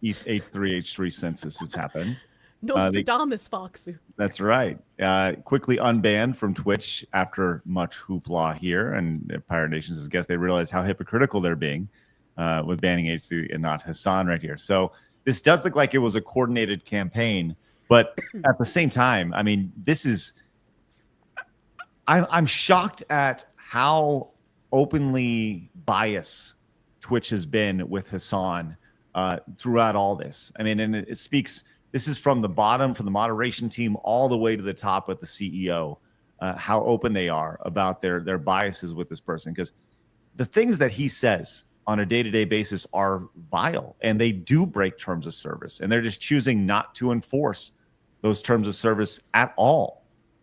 H3 since this has happened. Nostradamus, Foxu. That's right. Quickly unbanned from Twitch after much hoopla here, and Pirate Nations' guess they realized how hypocritical they're being with banning H3 and not Hasan right here. So this does look like it was a coordinated campaign, but at the same time, I mean, this is. I'm shocked at how openly biased Twitch has been with Hasan throughout all this. I mean, and it speaks. This is from the bottom, from the moderation team, all the way to the top with the CEO, how open they are about their biases with this person. Because the things that he says on a day-to-day basis are vile, and they do break terms of service, and they're just choosing not to enforce those terms of service at all.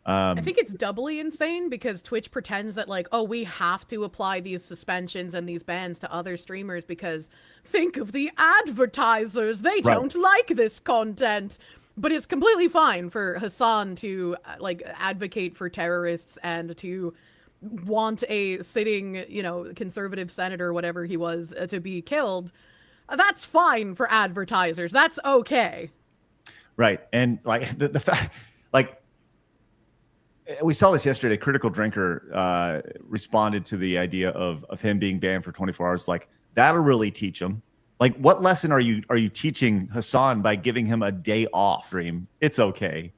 I think it's doubly insane because Twitch pretends that like, oh, we have to apply these suspensions and these bans to other streamers because think of the advertisers. They don't like this content. But it's completely fine for Hasan to like advocate for terrorists and to want a sitting, conservative senator, whatever he was, to be killed. That's fine for advertisers. That's okay. Right. And like the fact, like, we saw this yesterday. Critical Drinker responded to the idea of him being banned for 24 hours. Like, that'll really teach him. Like, what lesson are you teaching Hasan by giving him a day off? Dream, it's okay,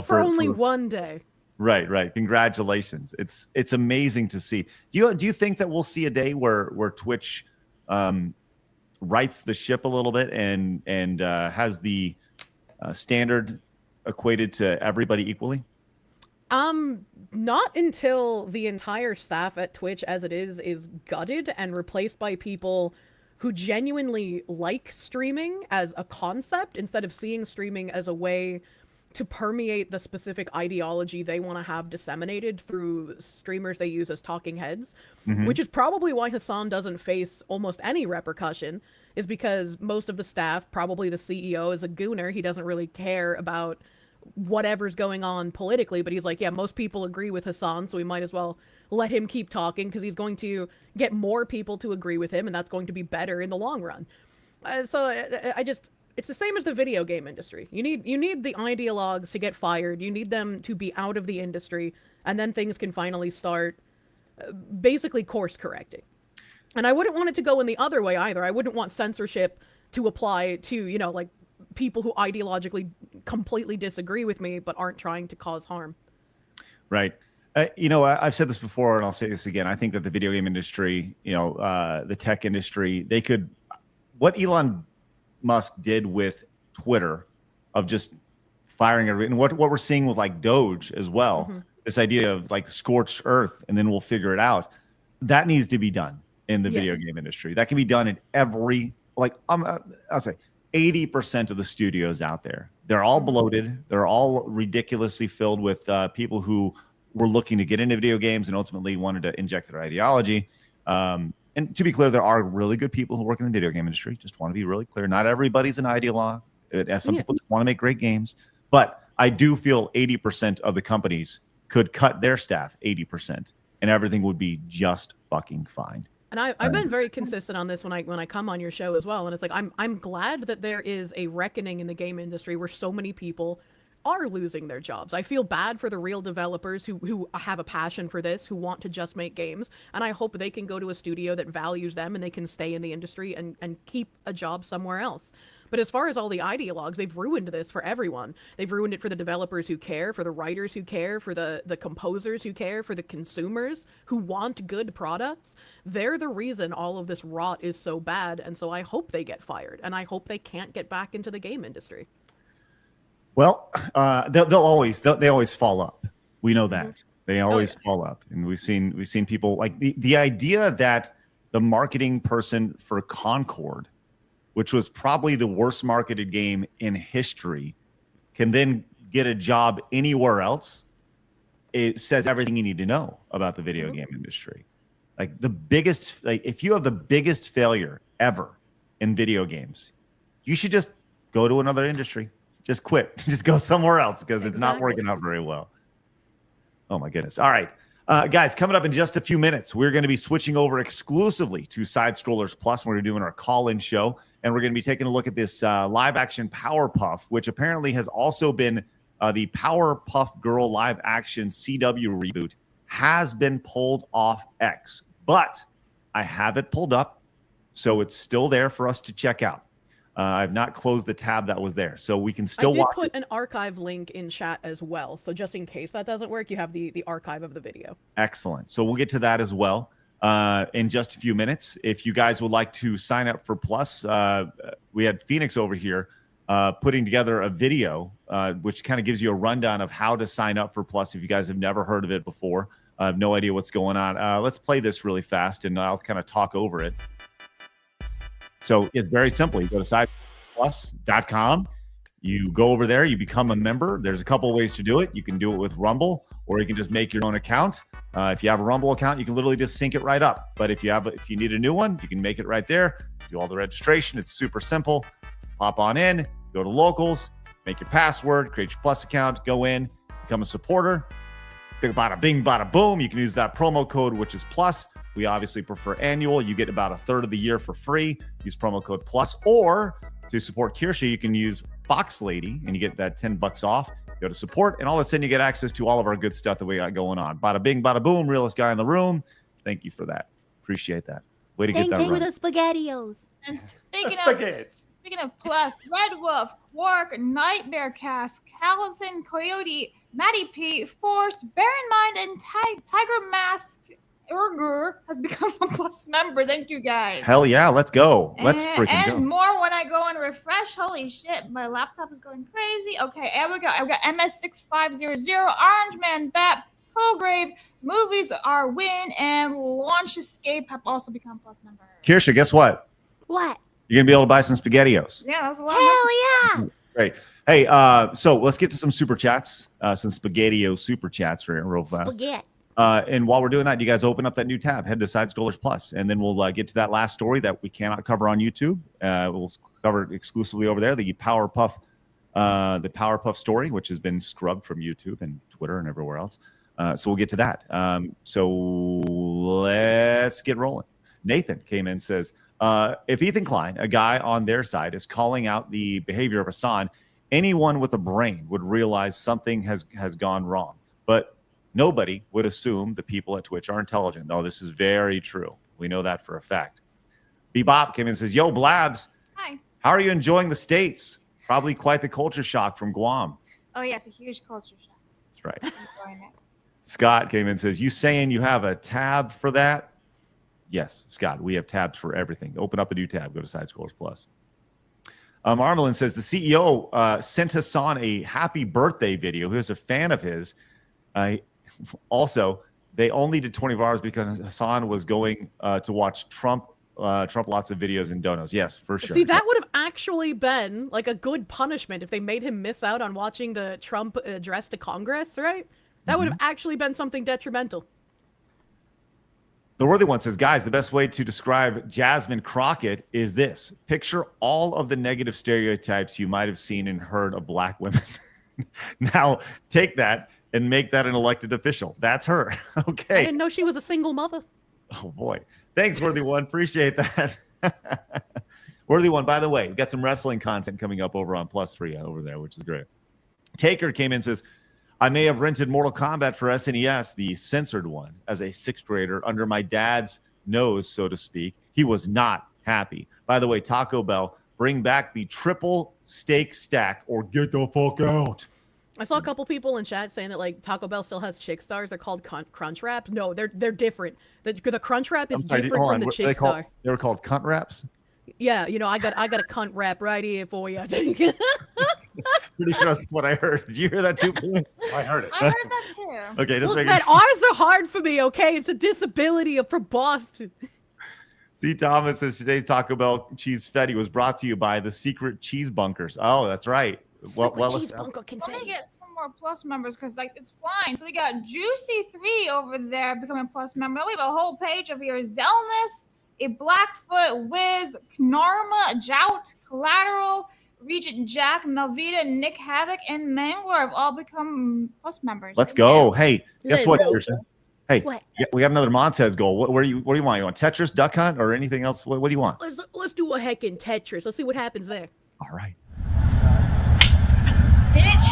for only 1 day. Right. Congratulations. It's amazing to see. Do you think that we'll see a day where Twitch rights the ship a little bit and has the standard equated to everybody equally? Not until the entire staff at Twitch as it is gutted and replaced by people who genuinely like streaming as a concept instead of seeing streaming as a way to permeate the specific ideology they want to have disseminated through streamers they use as talking heads, which is probably why Hasan doesn't face almost any repercussion, is because most of the staff, probably the CEO, is a gooner. He doesn't really care about whatever's going on politically, but he's like, yeah, most people agree with Hasan, so we might as well let him keep talking because he's going to get more people to agree with him, and that's going to be better in the long run. So it's the same as the video game industry. You need the ideologues to get fired. You need them to be out of the industry, and then things can finally start basically course correcting. And I wouldn't want it to go in the other way either. I wouldn't want censorship to apply to, like, people who ideologically completely disagree with me but aren't trying to cause harm. Right. I've said this before and I'll say this again. I think that the video game industry, the tech industry, what Elon Musk did with Twitter of just firing everything, and what we're seeing with like Doge as well, this idea of like scorched earth and then we'll figure it out. that needs to be done in the video Yes. game industry. That can be done in every, like, I'll say 80% of the studios out there. They're all bloated. They're all ridiculously filled with people who were looking to get into video games and ultimately wanted to inject their ideology. And to be clear, there are really good people who work in the video game industry. Just want to be really clear. Not everybody's an ideologue. Some people just want to make great games. But I do feel 80% of the companies could cut their staff 80%, and everything would be just fucking fine. And I've been very consistent on this when I come on your show as well. And it's like I'm glad that there is a reckoning in the game industry where so many people are losing their jobs. I feel bad for the real developers who have a passion for this, who want to just make games, and I hope they can go to a studio that values them and they can stay in the industry and keep a job somewhere else. But as far as all the ideologues, they've ruined this for everyone. They've ruined it for the developers who care, for the writers who care, for the composers who care, for the consumers who want good products. They're the reason all of this rot is so bad, and so I hope they get fired, and I hope they can't get back into the game industry. Well, they always fall up. We know that they always fall up, and we've seen people like the idea that the marketing person for Concord, which was probably the worst marketed game in history, can then get a job anywhere else. It says everything you need to know about the video game industry. Like if you have the biggest failure ever in video games, you should just go to another industry. Just quit. Just go somewhere else because it's not working out very well. Oh, my goodness. All right. Guys, coming up in just a few minutes, we're going to be switching over exclusively to Side Scrollers Plus. We're doing our call-in show, and we're going to be taking a look at this live-action Powerpuff, which apparently has also been the Powerpuff Girl live-action CW reboot, has been pulled off X. But I have it pulled up, so it's still there for us to check out. I've not closed the tab that was there, so we can still watch. I did put an archive link in chat as well, so just in case that doesn't work, you have the archive of the video. Excellent. So we'll get to that as well in just a few minutes. If you guys would like to sign up for Plus, we had Phoenix over here putting together a video which kind of gives you a rundown of how to sign up for Plus if you guys have never heard of it before. I have no idea what's going on. Let's play this really fast, and I'll kind of talk over it. So it's very simple. You go to sideplus.com. You go over there. You become a member. There's a couple of ways to do it. You can do it with Rumble, or you can just make your own account. If you have a Rumble account, you can literally just sync it right up. But if you need a new one, you can make it right there. Do all the registration. It's super simple. Pop on in. Go to locals. Make your password. Create your Plus account. Go in. Become a supporter. Bada bing, bada boom. You can use that promo code, which is Plus. We obviously prefer annual. You get about a third of the year for free. Use promo code Plus. Or to support Kirsche, you can use Fox Lady, and you get that $10 off. Go to support, and all of a sudden you get access to all of our good stuff that we got going on. Bada bing, bada boom. Realest guy in the room. Thank you for that. Appreciate that. Way to get that right. Thank you for the SpaghettiOs. And speaking of Plus, Red Wolf, Quark, Nightmare Cast, Callison, Coyote, Matty P, Force, Bear in Mind, and Tiger Mask Urgur has become a Plus member. Thank you, guys. Hell yeah, let's go. Let's freaking go. And more when I go and refresh. Holy shit, my laptop is going crazy. Okay, here we go. I've got MS6500, Orange Man, Bat, Hillgrave, Movies Are Win, and Launch Escape have also become Plus members. Kirsche, guess what? What? You're going to be able to buy some SpaghettiOs. Yeah, that was a lot. Hell yeah. Great. Hey, so let's get to some super chats, some SpaghettiO super chats for real fast. Spaghetti. And while we're doing that, you guys open up that new tab, head to Side Scrollers Plus, and then we'll get to that last story that we cannot cover on YouTube. We'll cover it exclusively over there, the Powerpuff story, which has been scrubbed from YouTube and Twitter and everywhere else. So we'll get to that. So let's get rolling. Nathan came in and says, if Ethan Klein, a guy on their side, is calling out the behavior of Hasan, anyone with a brain would realize something has gone wrong. But nobody would assume the people at Twitch are intelligent. No, this is very true. We know that for a fact. Bebop came in and says, yo, Blabs. Hi. How are you enjoying the States? Probably quite the culture shock from Guam. Oh, yeah, it's a huge culture shock. That's right. I'm enjoying it. Scott came in and says, you saying you have a tab for that? Yes, Scott, we have tabs for everything. Open up a new tab. Go to Side Scrollers Plus. Marmalin says, the CEO sent Hasan a happy birthday video. He was a fan of his. Also, They only did 24 hours because Hasan was going to watch Trump lots of videos and donuts. Yes, for sure. See, that would have actually been like a good punishment if they made him miss out on watching the Trump address to Congress, right? That would have actually been something detrimental. The Worthy One says, guys, the best way to describe Jasmine Crockett is this. Picture all of the negative stereotypes you might have seen and heard of black women. Now, take that and make that an elected official. That's her. Okay. I didn't know she was a single mother. Oh, boy. Thanks, Worthy One. Appreciate that. Worthy One, by the way, we've got some wrestling content coming up over on Plus for you over there, which is great. Taker came in and says, I may have rented Mortal Kombat for SNES, the censored one, as a sixth grader under my dad's nose, so to speak. He was not happy. By the way, Taco Bell, bring back the triple steak stack or get the fuck out. I saw a couple people in chat saying that like Taco Bell still has chick stars. They're called crunch wraps. No, they're different. The crunch wrap is different from the chick star. They were called cunt wraps? Yeah, you know, I got a cunt wrap right here for you. Pretty sure that's what I heard. Did you hear that too, please? I heard it. I heard that too. Okay, just Look, making man, sure. ours are hard for me, okay? It's a disability from Boston. C. Thomas says today's Taco Bell cheese fetty was brought to you by the secret cheese bunkers. Oh, that's right. Well, cheese bunker Let me confetti. get some more plus members because like it's flying. So we got Juicy3 over there becoming plus member. We have a whole page over here. Zelness, a Blackfoot, Wiz, Knarma, Jout, Collateral, Regent Jack, Melvita, Nick Havoc, and Mangler have all become plus members. Let's go. Yeah. Hey, guess what, Kirsche? Hey, What? we got another Montez goal. What do you want? You want Tetris, Duck Hunt, or anything else? What do you want? Let's do a heckin' Tetris. Let's see what happens there. All right. Bitch!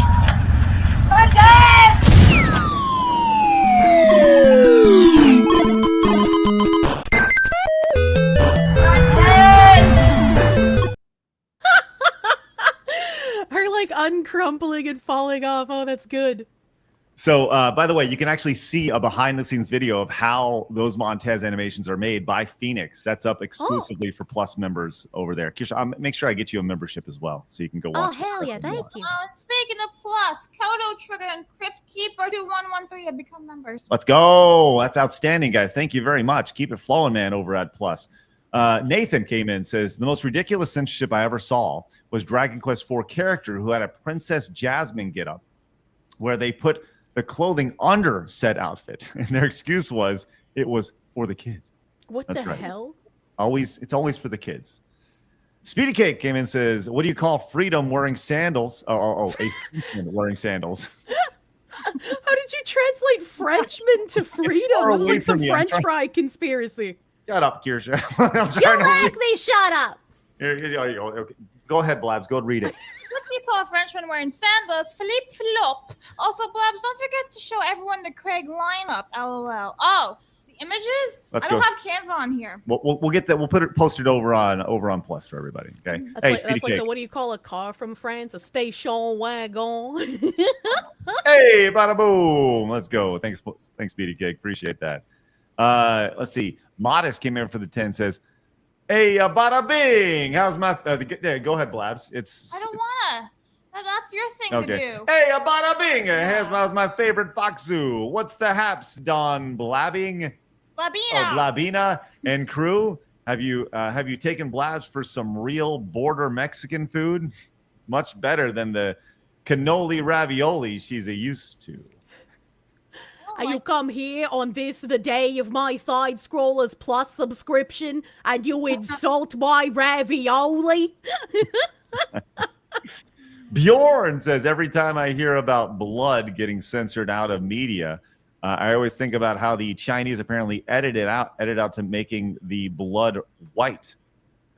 Her like uncrumpling and falling off. Oh, that's good. So, by the way, you can actually see a behind-the-scenes video of how those Montez animations are made by Phoenix. That's up exclusively for Plus members over there. Kirsche, I'll make sure I get you a membership as well, so you can go watch. Oh, hell yeah, thank you. Speaking of plus, Kodo Trigger and Crypt Keeper 2113 have become members. Let's go. That's outstanding, guys. Thank you very much. Keep it flowing, man, over at Plus. Nathan came in, says, the most ridiculous censorship I ever saw was Dragon Quest IV character who had a Princess Jasmine getup, where they put the clothing under said outfit. And their excuse was it was for the kids. What That's the right. hell? It's always for the kids. Speedy Cake came in and says, what do you call freedom wearing sandals? A Frenchman wearing sandals. How did you translate Frenchman to freedom? far This is away like some from me. I'm French trying- fry conspiracy. Shut up, Kirsche. You like me, shut up. Here you go. Okay. Go ahead, Blabs. Go read it. What do you call a Frenchman wearing sandals? Philippe Flop. Also, Blabs, don't forget to show everyone the Craig lineup. LOL. Oh, the images? Let's I don't go. have Canva on here. We'll get that. We'll post it over on Plus for everybody. Okay. That's Speedy like Cake. the, what do you call a car from France? A station wagon. Hey, bada boom. Let's go. Thanks, Speedy Cake. Appreciate that. Let's see. Modest came in for the 10, says, hey, bada bing. How's my there? Go ahead, Blabs. I don't wanna. That's your thing to Okay. do. Hey, bada bing. How's my favorite Foxu? What's the haps, Don Blabbing? Blabina. Oh, Blabina and crew. Have you taken Blabs for some real border Mexican food? Much better than the cannoli ravioli she's used to. And you come here on this, the day of my Side Scrollers Plus subscription, and you insult my ravioli? Bjorn says, every time I hear about blood getting censored out of media, I always think about how the Chinese apparently edit out to making the blood white,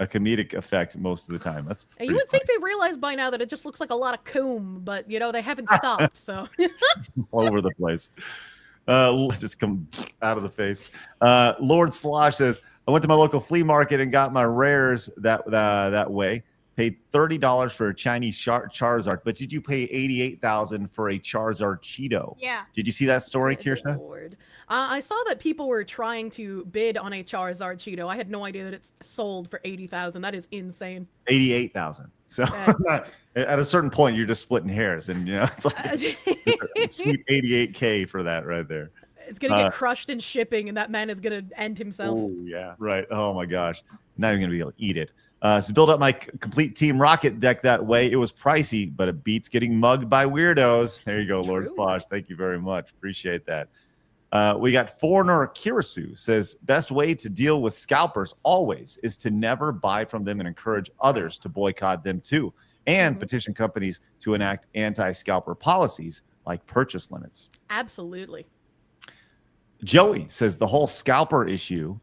a comedic effect most of the time. That's And you would think they realized by now that it just looks like a lot of coom, but you know they haven't stopped. So all over the place. Just come out of the face. Lord Slosh says, I went to my local flea market and got my rares that way. Paid $30 for a Chinese Charizard, but did you pay $88,000 for a Charizard Cheeto? Yeah. Did you see that story, Kirsche? Lord. I saw that people were trying to bid on a Charizard Cheeto. I had no idea that it's sold for $80,000. That is insane. $88,000. So at a certain point, you're just splitting hairs, and you know it's like sweet $88K for that right there. It's gonna get crushed in shipping, and that man is gonna end himself. Oh yeah, right. Oh my gosh, not even gonna be able to eat it. So build up my complete Team Rocket deck that way. It was pricey, but it beats getting mugged by weirdos. There you go, Lord Slosh. Thank you very much. Appreciate that. We got Foreigner Kirisu says, best way to deal with scalpers always is to never buy from them and encourage others to boycott them too, and petition companies to enact anti-scalper policies like purchase limits. Absolutely. Joey says the whole scalper issue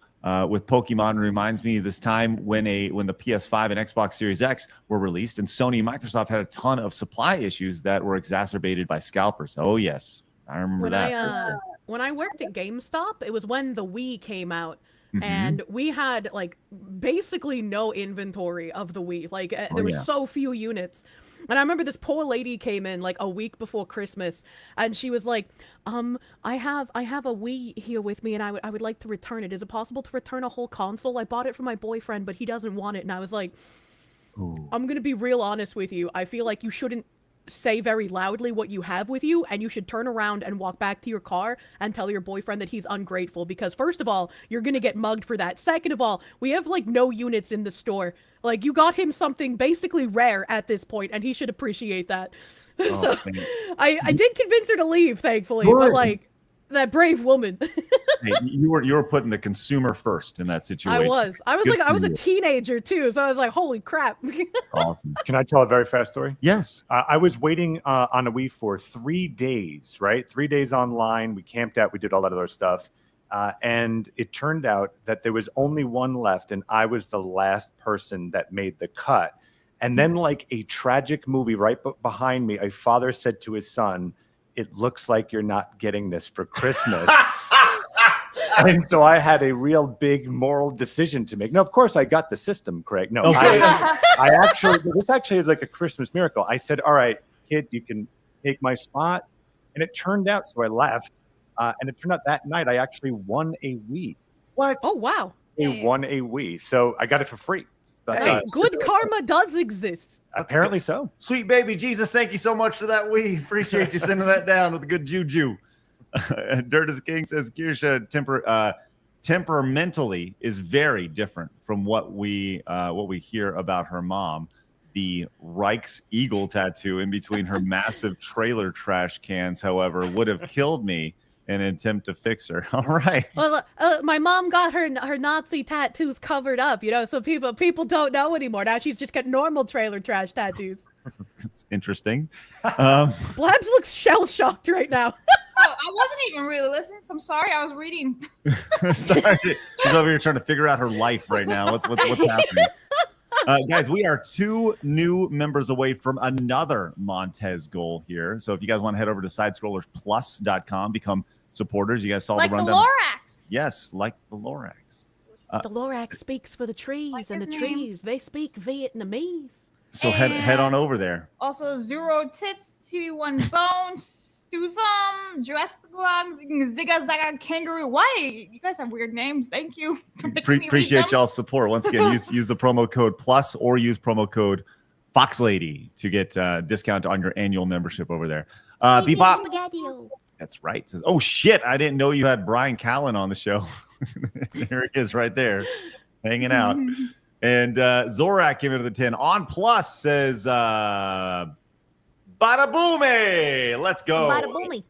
with Pokemon reminds me of this time when the PS5 and Xbox Series X were released, and Sony and Microsoft had a ton of supply issues that were exacerbated by scalpers. Oh yes, I remember that. When I worked at GameStop, it was when the Wii came out, and we had like basically no inventory of the Wii. Like there were so few units. And I remember this poor lady came in like a week before Christmas, and she was like, I have a Wii here with me, and I would like to return it. Is it possible to return a whole console? I bought it for my boyfriend, but he doesn't want it. And I was like, I'm gonna be real honest with you. I feel like you shouldn't say very loudly what you have with you, and you should turn around and walk back to your car and tell your boyfriend that he's ungrateful, because first of all, you're gonna get mugged for that. Second of all, we have like no units in the store. Like, you got him something basically rare at this point, and he should appreciate that. So I did convince her to leave, thankfully. But like, that brave woman. Hey, you were putting the consumer first in that situation. I was a teenager too, so I was like, holy crap. Awesome. Can I tell a very fast story? Yes. I was waiting on a Wii for 3 days, right? 3 days online. We camped out. We did all that other stuff. And it turned out that there was only one left, and I was the last person that made the cut. And then, like a tragic movie right behind me, a father said to his son, "It looks like you're not getting this for Christmas." And so I had a real big moral decision to make. Now, of course, I got the system, Craig. No, I actually, this actually is like a Christmas miracle. I said, all right, kid, you can take my spot. And it turned out, so I left. And it turned out that night I actually won a Wii. What? Oh, wow. I won a Wii. So I got it for free. But, hey, good karma does exist. Apparently so. Sweet baby Jesus, thank you so much for that Wii. Appreciate you sending that down with a good juju. Dirt is King says Kirsche temperamentally is very different from what we hear about her mom. The Reich's eagle tattoo in between her massive trailer trash cans, however, would have killed me in an attempt to fix her. All right. Well, my mom got her Nazi tattoos covered up, so people don't know anymore. Now she's just got normal trailer trash tattoos. That's interesting. Blabs looks shell-shocked right now. Oh, I wasn't even really listening. So I'm sorry. I was reading. Sorry, she's over here trying to figure out her life right now. What's happening? Guys, we are 2 new members away from another Montez goal here. So if you guys want to head over to sidescrollersplus.com, become supporters. You guys saw like the rundown. The Lorax. Yes, like the Lorax. The Lorax speaks for the trees, and the trees, they speak Vietnamese. So head on over there. Also, Zero Tits, 2-1 Bones, Stusum, Dressglungs, Zigga Zagga Kangaroo. Why? You guys have weird names. Thank you. Appreciate y'all's support. Once again, use the promo code PLUS or use promo code FoxLady to get discount on your annual membership over there. Bebop. That's right. Says, oh shit, I didn't know you had Brian Callen on the show. There he is right there, hanging out. And Zorak came into the 10. On Plus says, Bada boomie. Let's go. Bada boomie.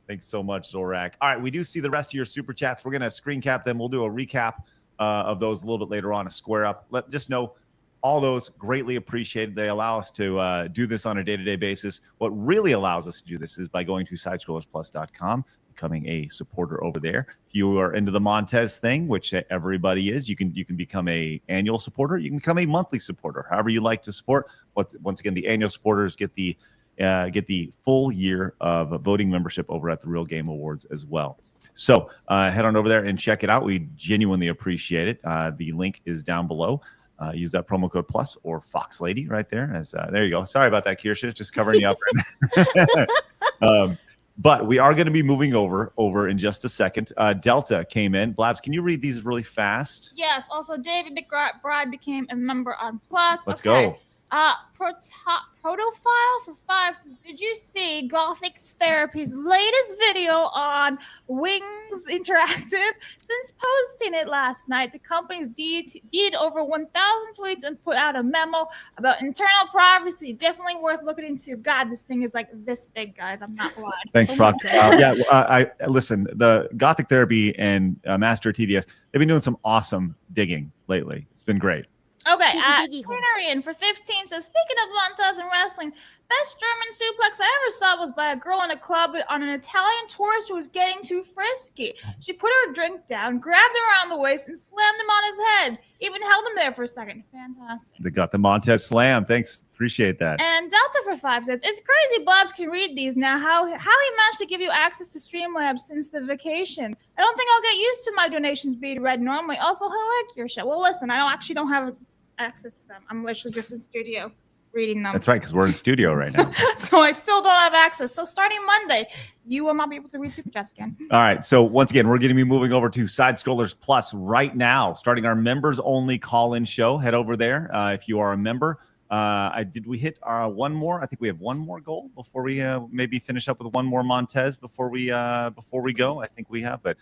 Thanks so much, Zorak. All right, we do see the rest of your super chats. We're going to screen cap them. We'll do a recap of those a little bit later on, a square up. Just know all those greatly appreciated. They allow us to do this on a day-to-day basis. What really allows us to do this is by going to sidescrollersplus.com, becoming a supporter over there. If you are into the Montez thing, which everybody is, you can become a annual supporter. You can become a monthly supporter, however you like to support. Once again, the annual supporters get the full year of voting membership over at the Real Game Awards as well. So head on over there and check it out. We genuinely appreciate it. The link is down below. Use that promo code PLUS or Fox Lady right there. There you go. Sorry about that, Kirsche. Just covering you up right now. But we are going to be moving over in just a second. Delta came in. Blabs, can you read these really fast? Yes. Also, David McBride became a member on Plus. Let's go. Protophile for 5 says, did you see Gothic Therapy's latest video on Wings Interactive? Since posting it last night, the company's did over 1,000 tweets and put out a memo about internal privacy. Definitely worth looking into. God, this thing is like this big, guys. I'm not lying. Thanks, Brock. I listen. The Gothic Therapy and Master TDS, they've been doing some awesome digging lately. It's been great. Okay, Prairie for 15 says, speaking of montas and wrestling, best German suplex I ever saw was by a girl in a club on an Italian tourist who was getting too frisky. She put her drink down, grabbed him around the waist, and slammed him on his head. Even held him there for a second. Fantastic. They got the Montez Slam. Thanks. Appreciate that. And Delta for 5 says, it's crazy Blabs can read these now. How he managed to give you access to Streamlabs since the vacation. I don't think I'll get used to my donations being read normally. Also, I like your show. Well, listen, I don't have access to them. I'm literally just in studio reading them. That's right, because we're in studio right now. So I still don't have access. So starting Monday, you will not be able to read Superchats again. All right. So once again, we're going to be moving over to Side Scrollers Plus right now, starting our members only call-in show. Head over there if you are a member. We hit one more? I think we have one more goal before we maybe finish up with one more Montez before we go. I think we have, but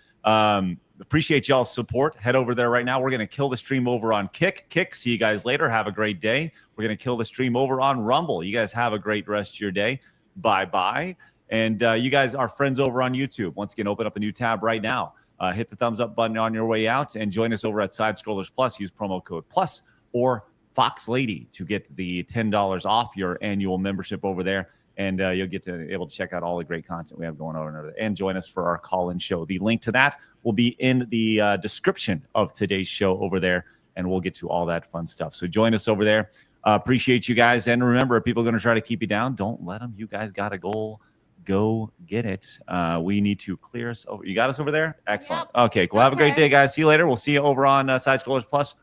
appreciate y'all's support. Head over there right now. We're going to kill the stream over on Kick. See you guys later. Have a great day. We're going to kill the stream over on Rumble. You guys have a great rest of your day. Bye. And you guys are friends over on YouTube. Once again, open up a new tab right now. Hit the thumbs up button on your way out and join us over at Side Scrollers Plus. Use promo code PLUS or Fox Lady to get the $10 off your annual membership over there, and you'll get to able to check out all the great content we have going on over there and join us for our call-in show. The link to that will be in the description of today's show over there, and we'll get to all that fun stuff. So join us over there. Appreciate you guys, and remember, if people are going to try to keep you down, don't let them. You guys got a goal. Go get it. We need to clear us over. You got us over there? Excellent. Yep. Okay, cool. Have a great day, guys. See you later. We'll see you over on Side Scrollers Plus